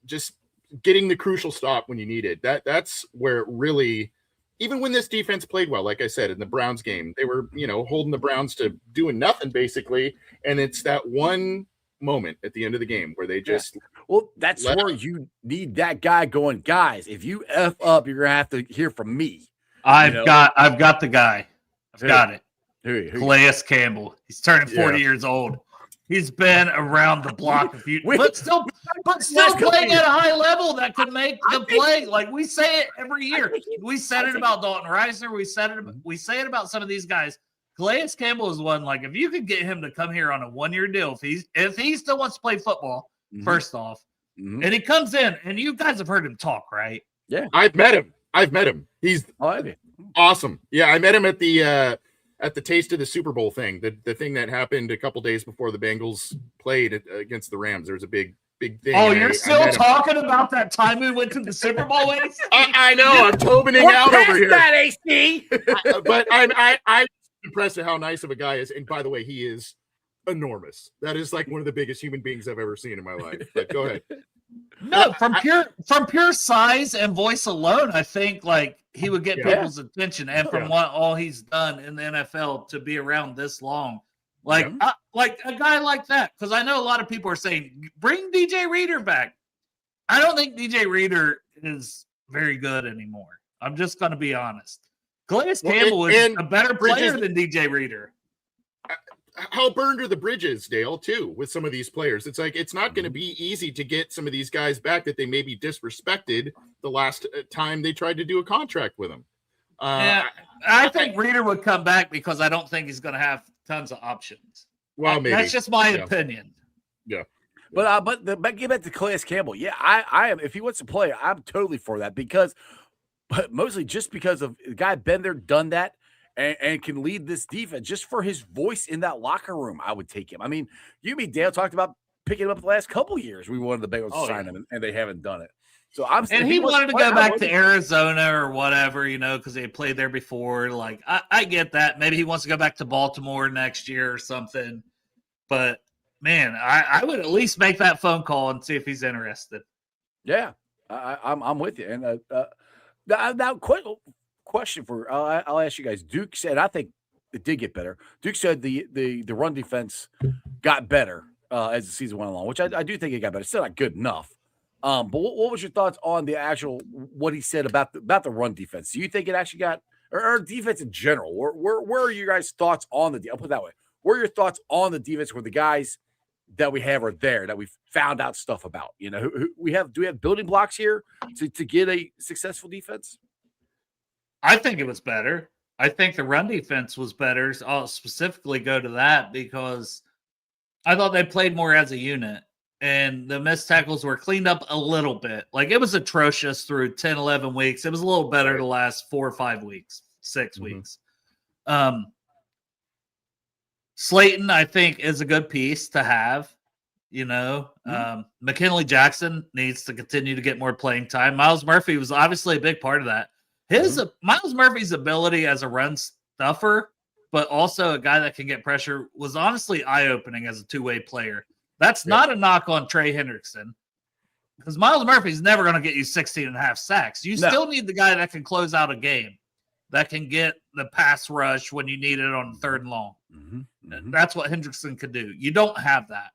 just getting the crucial stop when you need it, that's where it really, even when this defense played well, like I said, in the Browns game, they were, holding the Browns to doing nothing basically. And it's that one moment at the end of the game where they just, well, that's where you need that guy going, guys, if you F up, you're going to have to hear from me. I've got the guy. I've got it. Who? Calais Campbell. He's turning 40 years old. He's been around the block a few, but still playing at a high level that could make the play. Like we say it every year. We said it about Dalton Reisner. We say it about some of these guys. Calais Campbell is one. Like if you could get him to come here on a 1-year deal, if he still wants to play football, first off, and he comes in, and you guys have heard him talk, right? Yeah, I've met him. He's awesome. Yeah, I met him at the Taste of the Super Bowl thing, the thing that happened a couple days before the Bengals played against the Rams. There was a big thing. Oh, you're still talking about that time we went to the Super Bowl? I know. I'm Tobining out over here. That AC. But I'm impressed at how nice of a guy is. And by the way, he is enormous. That is like one of the biggest human beings I've ever seen in my life. But go ahead. No, from pure size and voice alone, I think like he would get people's attention, and from what all he's done in the NFL to be around this long, like like a guy like that. Because I know a lot of people are saying bring DJ Reader back. I don't think DJ Reader is very good anymore. I'm just going to be honest. Calais Campbell is a better player than DJ Reader. How burned are the bridges, Dale, too, with some of these players? It's like it's not going to be easy to get some of these guys back that they maybe disrespected the last time they tried to do a contract with them. I think Reader would come back because I don't think he's going to have tons of options. Well, maybe. That's just my opinion. Yeah. But get back to Calais Campbell. Yeah, I am. If he wants to play, I'm totally for that but mostly just because of the guy been there, done that. And can lead this defense just for his voice in that locker room. I would take him. I mean, Dale talked about picking him up the last couple of years. We wanted the Bengals to sign him, and they haven't done it. So he wanted to go back to Arizona or whatever, because he played there before. Like I get that. Maybe he wants to go back to Baltimore next year or something. But man, I would at least make that phone call and see if he's interested. Yeah, I'm with you. And now question for I'll ask you guys. Duke said, I think it did get better. Duke said the run defense got better as the season went along, which I do think it got better. It's still not good enough. But what was your thoughts on the actual what he said about the run defense? Do you think it actually got or defense in general? Where are your guys' thoughts on the? I'll put it that way. What are your thoughts on the defense where the guys that we have are there that we've found out stuff about? Do we have building blocks here to get a successful defense? I think it was better. I think the run defense was better. I'll specifically go to that because I thought they played more as a unit and the missed tackles were cleaned up a little bit. Like it was atrocious through 10, 11 weeks. It was a little better the last 4 or 5 weeks, 6 weeks. Slayton, I think, is a good piece to have. McKinley Jackson needs to continue to get more playing time. Miles Murphy was obviously a big part of that. Miles Murphy's ability as a run stuffer, but also a guy that can get pressure, was honestly eye-opening as a two-way player. That's not a knock on Trey Hendrickson, because Miles Murphy's never going to get you 16 and a half sacks. You still need the guy that can close out a game, that can get the pass rush when you need it on third and long. That's what Hendrickson could do. You don't have that.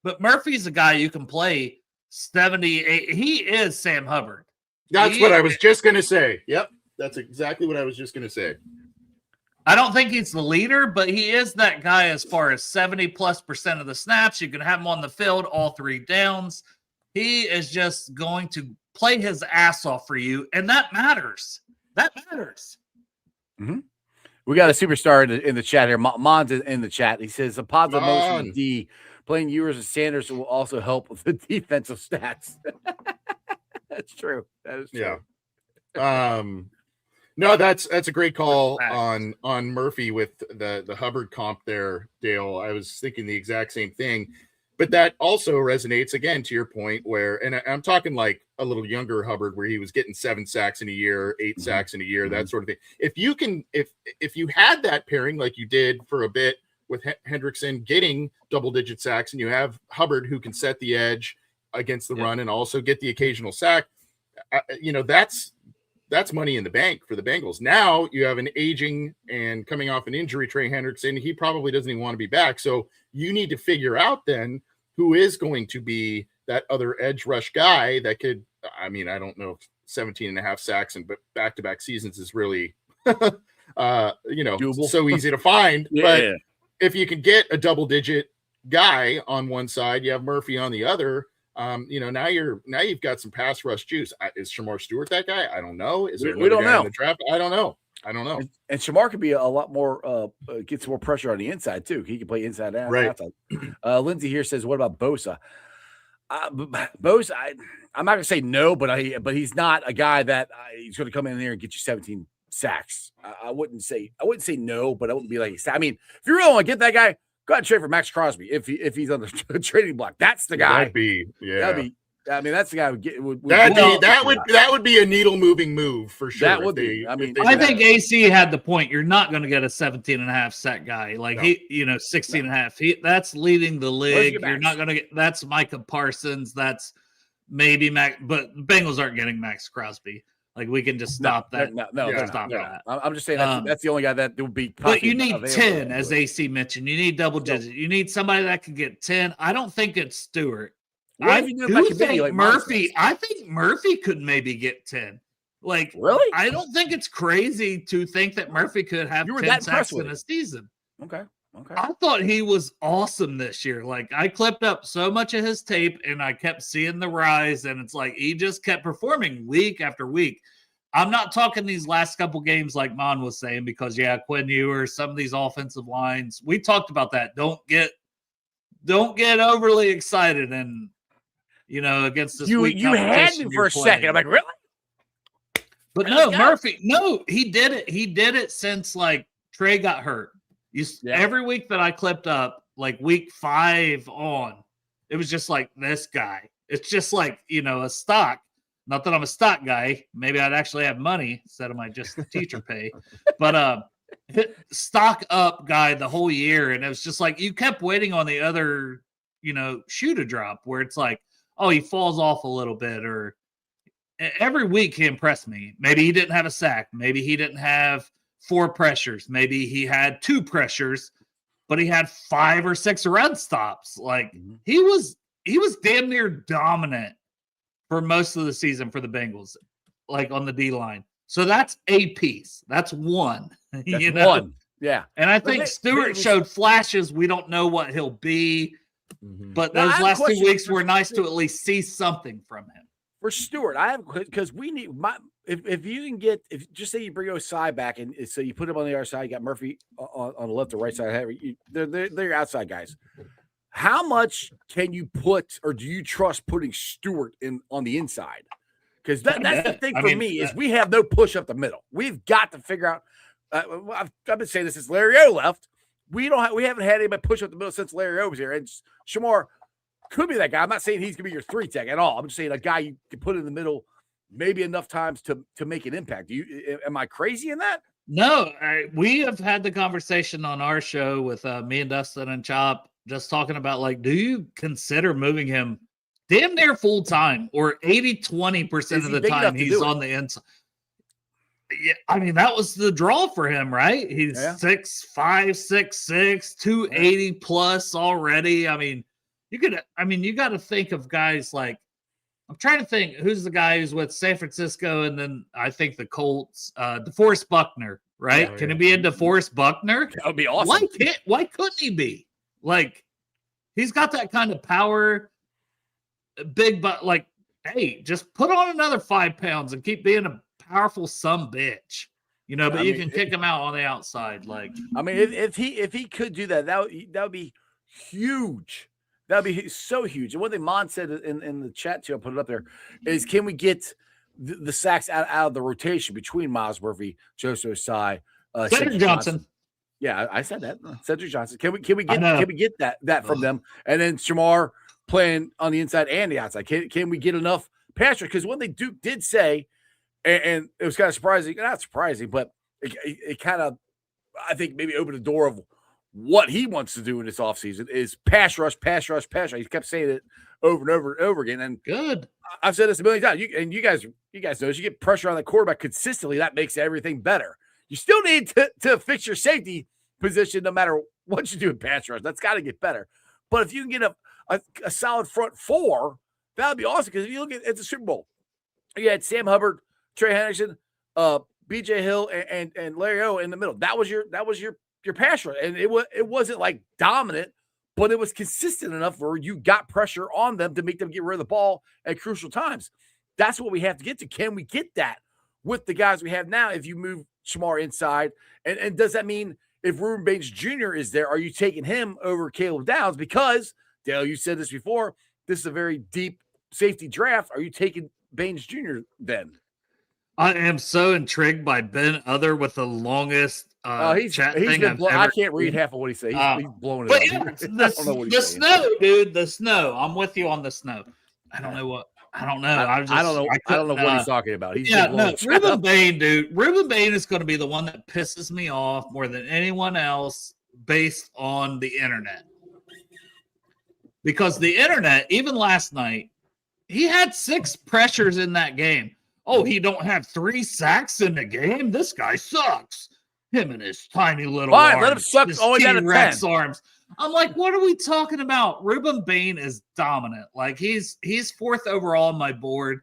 But Murphy's a guy you can play 78. He is Sam Hubbard. That's what I was just going to say. Yep. That's exactly what I was just going to say. I don't think he's the leader, but he is that guy as far as 70+% of the snaps. You can have him on the field all 3 downs. He is just going to play his ass off for you, and that matters. That matters. We got a superstar in the chat here. Mon's in the chat. He says a positive motion D. Playing Ewers and Sanders will also help with the defensive stats. That's true. That is true. Yeah. No, that's a great call on Murphy with the Hubbard comp there, Dale. I was thinking the exact same thing, but that also resonates again to your point where, and I'm talking like a little younger Hubbard where he was getting 7 sacks in a year, 8 sacks in a year, that sort of thing. If you had that pairing like you did for a bit with Hendrickson getting double-digit sacks, and you have Hubbard who can set the edge against the run and also get the occasional sack, that's money in the bank for the Bengals. Now you have an aging and coming off an injury Trey Hendrickson. He probably doesn't even want to be back. So you need to figure out then who is going to be that other edge rush guy that could, I don't know if 17.5 sacks and back-to-back seasons is really, doable. So easy to find. Yeah. But if you can get a double-digit guy on one side, you have Murphy on the other. Now you've got some pass rush juice. Is Shamar Stewart that guy? I don't know. Is there we don't know in the draft? I don't know. And Shamar could be a lot more get some more pressure on the inside too. He can play inside and outside. Lindsay here says, "What about Bosa?" Bosa, I'm not gonna say no, but he's not a guy that he's going to come in there and get you 17 sacks. I wouldn't say no, but I wouldn't be like, if you really want to get that guy, go ahead and trade for Max Crosby if he's on the trading block. That's the guy. That's the guy that would be a needle moving move for sure. That would be. I think AC had the point. You're not going to get a 17.5 sack guy. Like 16.5. That's leading the league. You're not going to get. That's Micah Parsons. That's maybe Max. But Bengals aren't getting Max Crosby. Like we can just stop that. Stop that. I'm just saying that's the only guy that would be. But you need 10, as AC mentioned. You need double digit. You need somebody that can get 10. I don't think it's Stewart. I think Murphy. I think Murphy could maybe get 10. Like, really? I don't think it's crazy to think that Murphy could have 10 sacks in a season. Okay. I thought he was awesome this year. Like, I clipped up so much of his tape, and I kept seeing the rise, and it's like he just kept performing week after week. I'm not talking these last couple games like Mon was saying because, Quinn Ewers, some of these offensive lines. We talked about that. Don't get overly excited and against this weak you had me for a second. I'm like, really? But no, Murphy, he did it. He did it since like Trey got hurt. Every week that I clipped up, like week 5 on, it was just like this guy. It's just like, a stock. Not that I'm a stock guy. Maybe I'd actually have money instead of my just teacher pay. But stock up guy the whole year. And it was just like you kept waiting on the other, shoe to drop where it's like, oh, he falls off a little bit, or every week he impressed me. Maybe he didn't have a sack. Maybe he didn't have 4 pressures. Maybe he had 2 pressures, but he had 5 or 6 run stops. Like he was damn near dominant for most of the season for the Bengals, like on the D line. So that's a piece. That's one. That's one. Yeah. And I think Stewart showed flashes. We don't know what he'll be. But those last 2 weeks were nice to at least see something from him. For Stewart, I have because we need if you can get just say you bring Osai back and so you put him on the other side, you got Murphy on the left or right side. They're your outside guys. How much can you put or do you trust putting Stewart in on the inside? Because that's the thing for me is we have no push up the middle. We've got to figure out. I've been saying this since Larry O left. We haven't had anybody push up the middle since Larry O was here, and Shamar could be that guy. I'm not saying he's gonna be your 3 tech at all. I'm just saying a guy you can put in the middle, maybe enough times to make an impact. Am I crazy in that? No, we have had the conversation on our show with me and Dustin and Chop, just talking about like, do you consider moving him damn near full time or 80-20% of the time he's on the inside? Yeah, that was the draw for him, right? He's 6'5", 6'6", 280 plus already. You got to think of guys like, I'm trying to think who's the guy who's with San Francisco, and then I think the Colts, DeForest Buckner, right? Can it be a DeForest Buckner? That would be awesome. Why couldn't he be? Like, he's got that kind of power, big, but like, hey, just put on another 5 pounds and keep being a powerful bitch, but you can kick him out on the outside. Like, I mean, if he could do that, that would be huge. That would be so huge. And one thing Mon said in the chat too, I'll put it up there, is can we get the sacks out of the rotation between Miles Murphy, Joseph Osai, Cedric Johnson. Yeah, I said that. Cedric Johnson. Can we get that from them? And then Shamar playing on the inside and the outside. Can we get enough pass rush? Because one thing Duke did say, and it was kind of surprising, not surprising, but it kind of, I think, maybe opened the door of what he wants to do in this offseason is pass rush. He kept saying it over and over and over again. And good. I've said this a million times. You guys know, as you get pressure on the quarterback consistently, that makes everything better. You still need to fix your safety position no matter what you do in pass rush. That's got to get better. But if you can get a solid front four, that would be awesome. Because if you look at the Super Bowl, you had Sam Hubbard, Trey Henderson, BJ Hill, and Larry O in the middle. That was your pass rush. And it wasn't like dominant, but it was consistent enough where you got pressure on them to make them get rid of the ball at crucial times. That's what we have to get to. Can we get that with the guys we have now if you move Shamar inside? And does that mean if Ruben Baines Jr. is there, are you taking him over Caleb Downs? Because, Dale, you said this before, this is a very deep safety draft. Are you taking Baines Jr. then? I am so intrigued by Ben Other with the longest chat thing I can't read half of what he says. He's blowing it up. Yeah, the snow, dude. The snow. I'm with you on the snow. I don't know. I don't know what he's talking about. Ruben Bain, dude. Ruben Bain is going to be the one that pisses me off more than anyone else based on the internet. Because the internet, even last night, he had 6 pressures in that game. Oh, he don't have 3 sacks in the game? This guy sucks. Him and his tiny little arms. Let him suck all down to 10. Arms. I'm like, what are we talking about? Ruben Bain is dominant. Like, he's 4th overall on my board.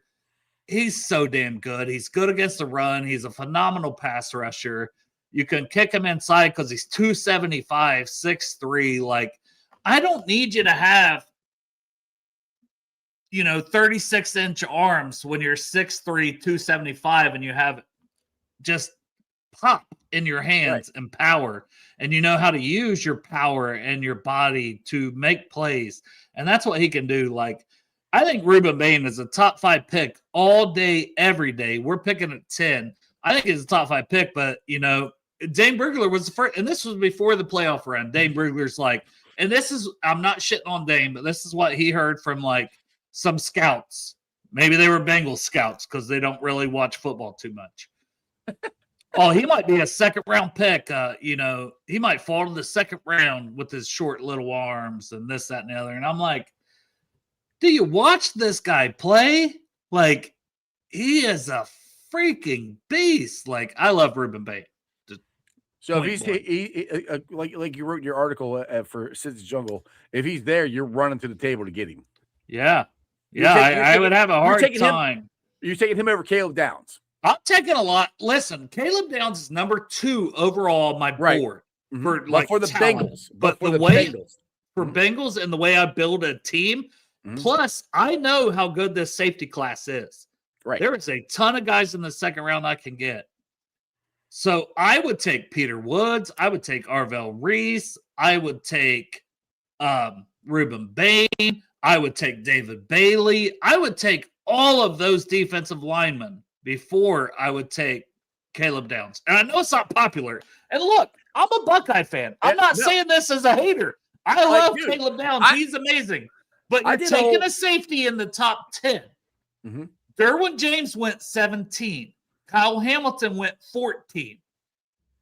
He's so damn good. He's good against the run. He's a phenomenal pass rusher. You can kick him inside because he's 275, 6'3". Like, I don't need you to have 36-inch arms when you're 6'3", 275, and you have just pop in your hands and power, and you know how to use your power and your body to make plays. And that's what he can do. Like, I think Ruben Bain is a top 5 pick all day, every day. We're picking at 10. I think he's a top 5 pick, but Dane Brugler was the first, and this was before the playoff run. Dane Brugler's like, and this is, I'm not shitting on Dane, but this is what he heard from like some scouts. Maybe they were Bengals scouts because they don't really watch football too much. Oh, he might be a 2nd round pick. He might fall to the 2nd round with his short little arms and this, that, and the other. And I'm like, do you watch this guy play? Like, he is a freaking beast. Like, I love Ruben Bain. So if he's like you wrote in your article for Cincy Jungle, if he's there, you're running to the table to get him. Yeah. I would have a hard time. You're taking him over Caleb Downs. I'm taking a lot. Listen, Caleb Downs is number 2 overall on my board for the Bengals. But the way for Bengals and the way I build a team, plus I know how good this safety class is. Right. There is a ton of guys in the 2nd round I can get. So I would take Peter Woods. I would take Arvell Reese. I would take Ruben Bain. I would take David Bailey. I would take all of those defensive linemen before I would take Caleb Downs. And I know it's not popular. And look, I'm a Buckeye fan. I'm not saying this as a hater. I love Caleb Downs. He's amazing. But you're taking a safety in the top 10. Mm-hmm. Derwin James went 17. Kyle Hamilton went 14.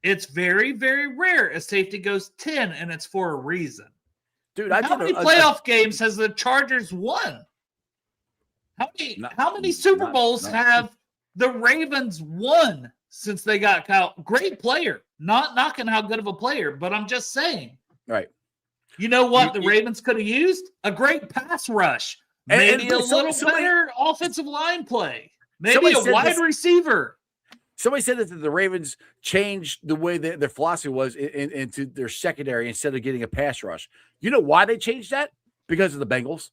It's very, very rare a safety goes 10, and it's for a reason. Dude, how many playoff games has the Chargers won? How many Super Bowls have the Ravens won since they got Kyle? Great player. Not knocking how good of a player, but I'm just saying. Right. You know what the Ravens could have used? A great pass rush. Maybe a little better offensive line play. Maybe a wide receiver. Somebody said that the Ravens changed the way their philosophy was into their secondary instead of getting a pass rush. You know why they changed that? Because of the Bengals.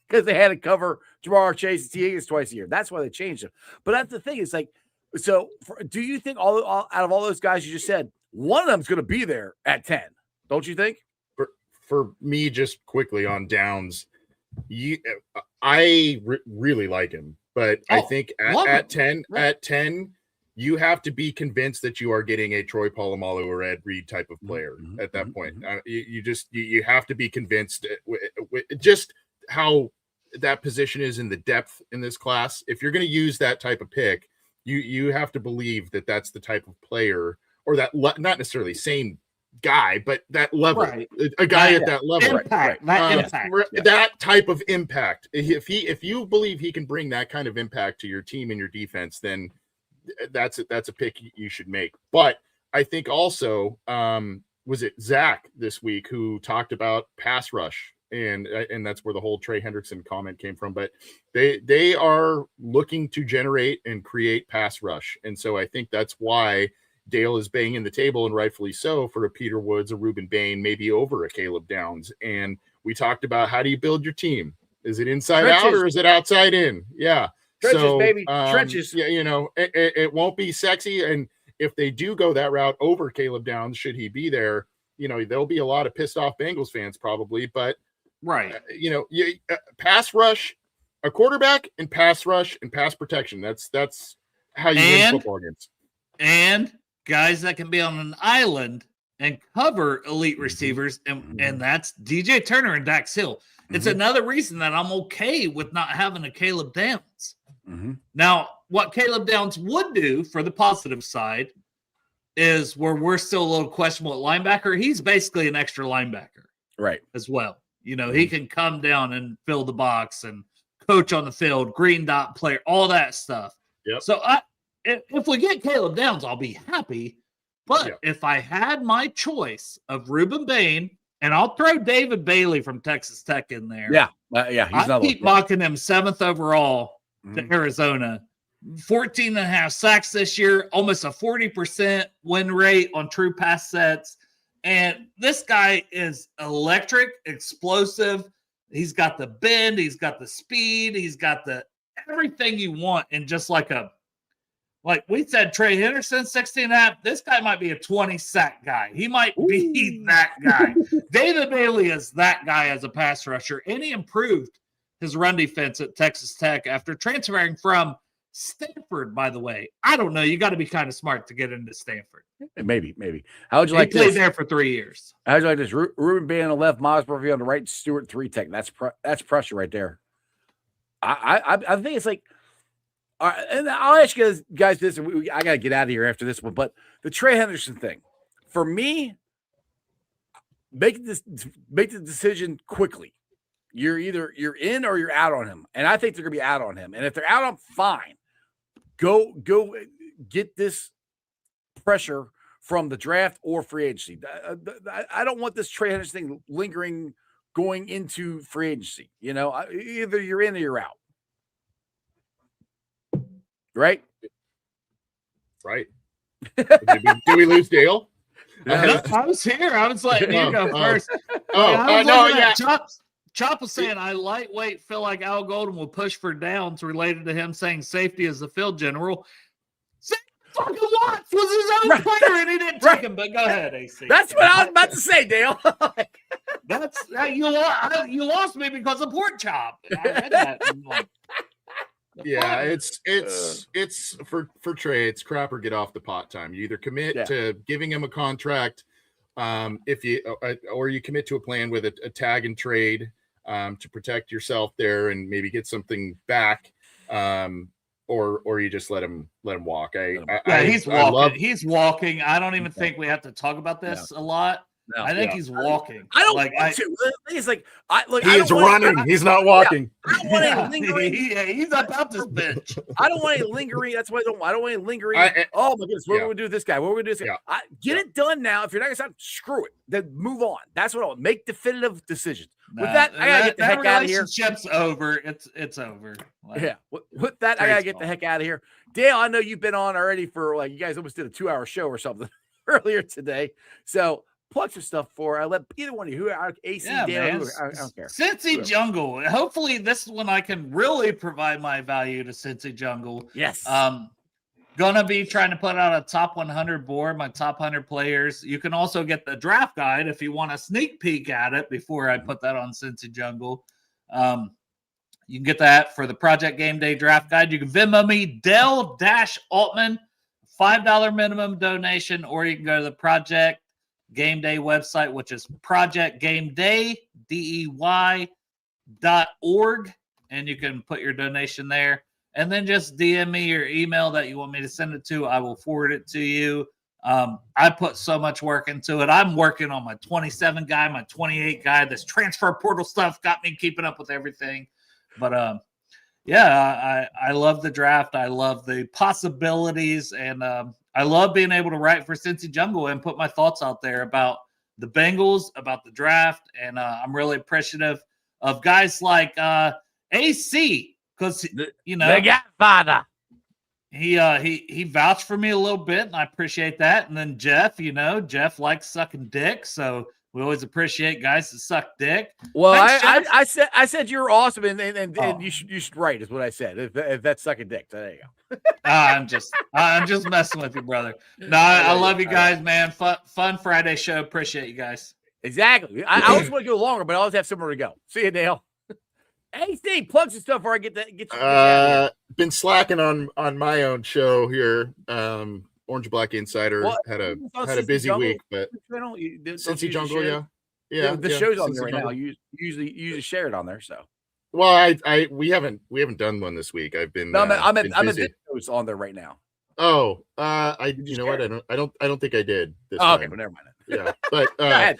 Because they had to cover Jamar Chase and T. Higgins twice a year. That's why they changed it. But that's the thing. It's like So, do you think all out of all those guys you just said, one of them's going to be there at 10? Don't you think? For me, just quickly on Downs, I really like him, but I think at 10, you have to be convinced that you are getting a Troy Polamalu or Ed Reed type of player at that point. You have to be convinced with just how that position is in the depth in this class. If you're going to use that type of pick, you have to believe that that's the type of player, or that not necessarily same guy, but that level, a guy at that level, impact. That type of impact. If you believe he can bring that kind of impact to your team and your defense, then that's a pick you should make. But I think also, was it Zach this week who talked about pass rush, and that's where the whole Trey Hendrickson comment came from. But they are looking to generate and create pass rush, and so I think that's why Dale is banging the table, and rightfully so, for a Peter Woods, a Reuben Bain, maybe over a Caleb Downs. And we talked about, how do you build your team? Is it inside out or is it outside in? Yeah. Trenches, baby. Trenches. Yeah, it won't be sexy. And if they do go that route over Caleb Downs, should he be there, there'll be a lot of pissed off Bengals fans probably. But pass rush, a quarterback, and pass rush and pass protection. That's how you win football games. And guys that can be on an island and cover elite receivers, and that's DJ Turner and Dax Hill. It's another reason that I'm okay with not having a Caleb Downs. Now, what Caleb Downs would do for the positive side is, where we're still a little questionable at linebacker, he's basically an extra linebacker, right? As well. He can come down and fill the box and coach on the field, green dot player, all that stuff. Yep. So if we get Caleb Downs, I'll be happy. But if I had my choice of Reuben Bain, and I'll throw David Bailey from Texas Tech in there. He's I keep mocking him 7th overall to Arizona. 14 and a half sacks this year, almost a 40% win rate on true pass sets. And this guy is electric, explosive. He's got the bend, he's got the speed, he's got the everything you want. And just like we said, Trey Henderson, 16 and a half. This guy might be a 20 sack guy. He might be that guy. David Bailey is that guy as a pass rusher. And he improved his run defense at Texas Tech after transferring from Stanford, by the way. I don't know. You got to be kind of smart to get into Stanford. Maybe. How would you like this? He played there for 3 years. How would you like this? Reuben Bain on the left, Miles Murphy on the right, Stewart 3 tech. That's pressure right there. I think it's like, and I'll ask you guys this, and I got to get out of here after this one, but the Trey Henderson thing, for me, make the decision quickly. You're in or you're out on him, and I think they're going to be out on him. And if they're out on, fine. Go get this pressure from the draft or free agency. I don't want this Trey Henderson thing lingering going into free agency. Either you're in or you're out. Right. Did we lose Dale? I was here. I was letting you go first. Chop was saying, I lightweight feel like Al Golden will push for Downs, related to him saying safety is the field general. Fucking Watts was his own player, and he didn't take him. But go ahead, AC. That's what I was about to say, Dale. You lost me because of pork chop. I read that. Yeah, it's for Trey, it's crap or get off the pot time. You either commit to giving him a contract, if you or you commit to a plan with a tag and trade to protect yourself there and maybe get something back, or you just let him walk. He's walking. He's walking. I don't even think we have to talk about this a lot. No, I think he's walking. I don't want to. He's like, he's running. He's not walking. I don't want any lingering. He's about this bitch. I don't want any lingering. That's why I don't want any lingering. Oh my goodness, what are we gonna do with this guy? What are we gonna do with this guy? Get it done now. If you're not gonna stop, screw it. Then move on. That's what I want. Make definitive decisions. With that, I gotta get the heck out of here. Relationship's over. It's over. With that, I gotta get the heck out of here. Dale, I know you've been on already for you guys almost did a 2-hour show or something earlier today. So plug some stuff for. I let either one of you, AC, Dale, I don't care. Cincy Jungle. Hopefully, this is when I can really provide my value to Cincy Jungle. Yes. Gonna be trying to put out a top 100 board, my top 100 players. You can also get the draft guide if you want a sneak peek at it before I put that on Cincy Jungle. You can get that for the Project Game Day draft guide. You can Venmo me Dale-Altman, $5 minimum donation, or you can go to the Project Game Day website, which is projectgamedey.org, and you can put your donation there. And then just DM me your email that you want me to send it to. I will forward it to you. I put so much work into it. I'm working on my 27 guy, my 28 guy. This transfer portal stuff got me keeping up with everything. But yeah, I love the draft. I love the possibilities, and I love being able to write for Cincy Jungle and put my thoughts out there about the Bengals, about the draft, and I'm really appreciative of guys like AC, because you know, the Godfather. He vouched for me a little bit, and I appreciate that. And then Jeff, you know, Jeff likes sucking dick, so we always appreciate guys that suck dick. Well, Thanks, I said you were awesome, and you should write is what I said. If that's sucking dick, so there you go. I'm just messing with you, brother. No, I love you guys, man. Fun Friday show. Appreciate you guys. Exactly. I always want to go longer, but I always have somewhere to go. See you, Dale. Hey, Steve, plug some stuff before I get you. Been slacking on my own show here. Orange Black Insider had a busy week, but Cincy Jungle, yeah. The show's on there right now. You usually share it on there, so. Well, we haven't done one this week. I've been. No, I'm at videos on there right now. Oh, I don't think I did. This okay, time. well, never mind. Yeah, but I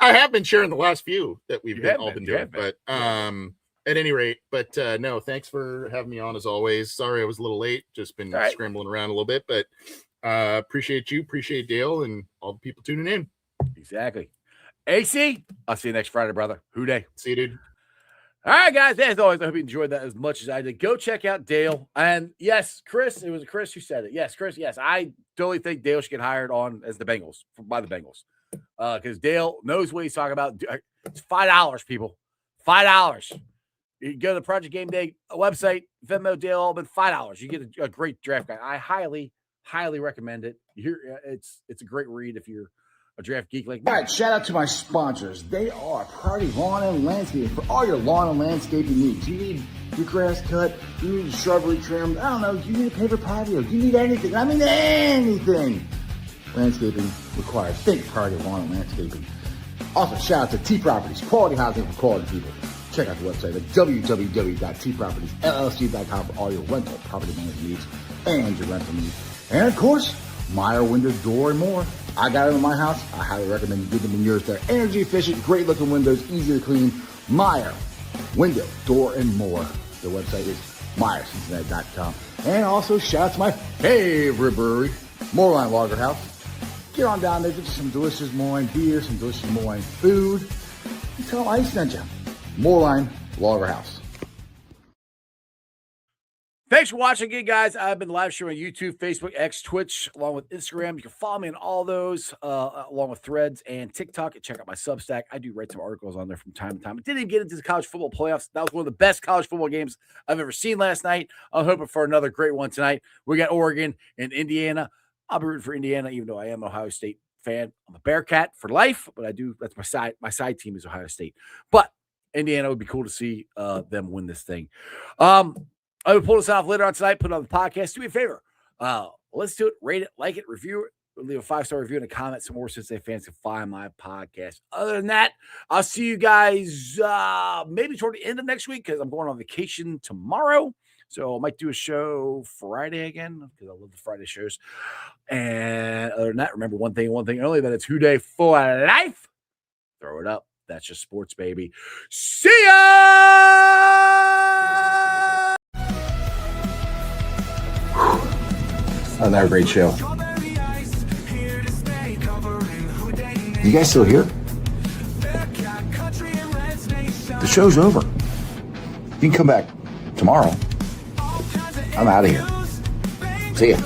have been sharing the last few that we've been doing, but at any rate, but no, thanks for having me on as always. Sorry I was a little late, just been scrambling around a little bit, but appreciate Dale and all the people tuning in. Exactly. AC, I'll see you next Friday, brother. Who Dey? See you, dude. All right, guys. As always, I hope you enjoyed that as much as I did. Go check out Dale. And yes, Chris, it was Chris who said it. Yes, Chris, yes. I totally think Dale should get hired on as the Bengals, by the Bengals. Because Dale knows what he's talking about. It's $5, people. $5. You go to the Project Game Day website, Venmo Dale Altman, $5. You get a great draft guide. I highly, highly recommend it. It's a great read if you're a draft geek like me. All right, shout out to my sponsors. They are Priority Lawn and Landscaping for all your lawn and landscaping needs. You need your grass cut, you need your shrubbery trimmed, I don't know, you need a paper patio, you need anything. I mean anything. Landscaping requires. Think Priority Lawn and Landscaping. Also, shout out to T Properties, quality housing for quality people. Check out the website at www.tpropertiesllc.com for all your rental property management needs and your rental needs. And of course, Meyer Window, Door, and more. I got it in my house. I highly recommend you get them in yours. They're energy efficient, great looking windows, easy to clean. Meyer Window, Door, and more. The website is MeyerCincinnati.com. And also shout out to my favorite brewery, Moorline Lager House. Get on down there, get you some delicious Moorline beer, some delicious Moorline food. And tell them I sent you. Moorline Lager House. Thanks for watching again, guys. I've been live streaming on YouTube, Facebook, X, Twitch, along with Instagram. You can follow me on all those, along with Threads and TikTok. And check out my Substack. I do write some articles on there from time to time. I didn't even get into the college football playoffs. That was one of the best college football games I've ever seen last night. I'm hoping for another great one tonight. We got Oregon and Indiana. I'll be rooting for Indiana, even though I am an Ohio State fan. I'm a Bearcat for life, but that's my side. My side team is Ohio State. But Indiana would be cool to see them win this thing. I will pull this off later on tonight, put it on the podcast. Do me a favor. Let's do it. Rate it, like it, review it. Leave a 5-star review and a comment. Some more Cincinnati fans can find my podcast. Other than that, I'll see you guys maybe toward the end of next week because I'm going on vacation tomorrow. So I might do a show Friday again because I love the Friday shows. And other than that, remember one thing only, that it's Who Dey for life. Throw it up. That's just sports, baby. See ya! Another great show. You guys still here? The show's over. You can come back tomorrow. I'm out of here. See ya.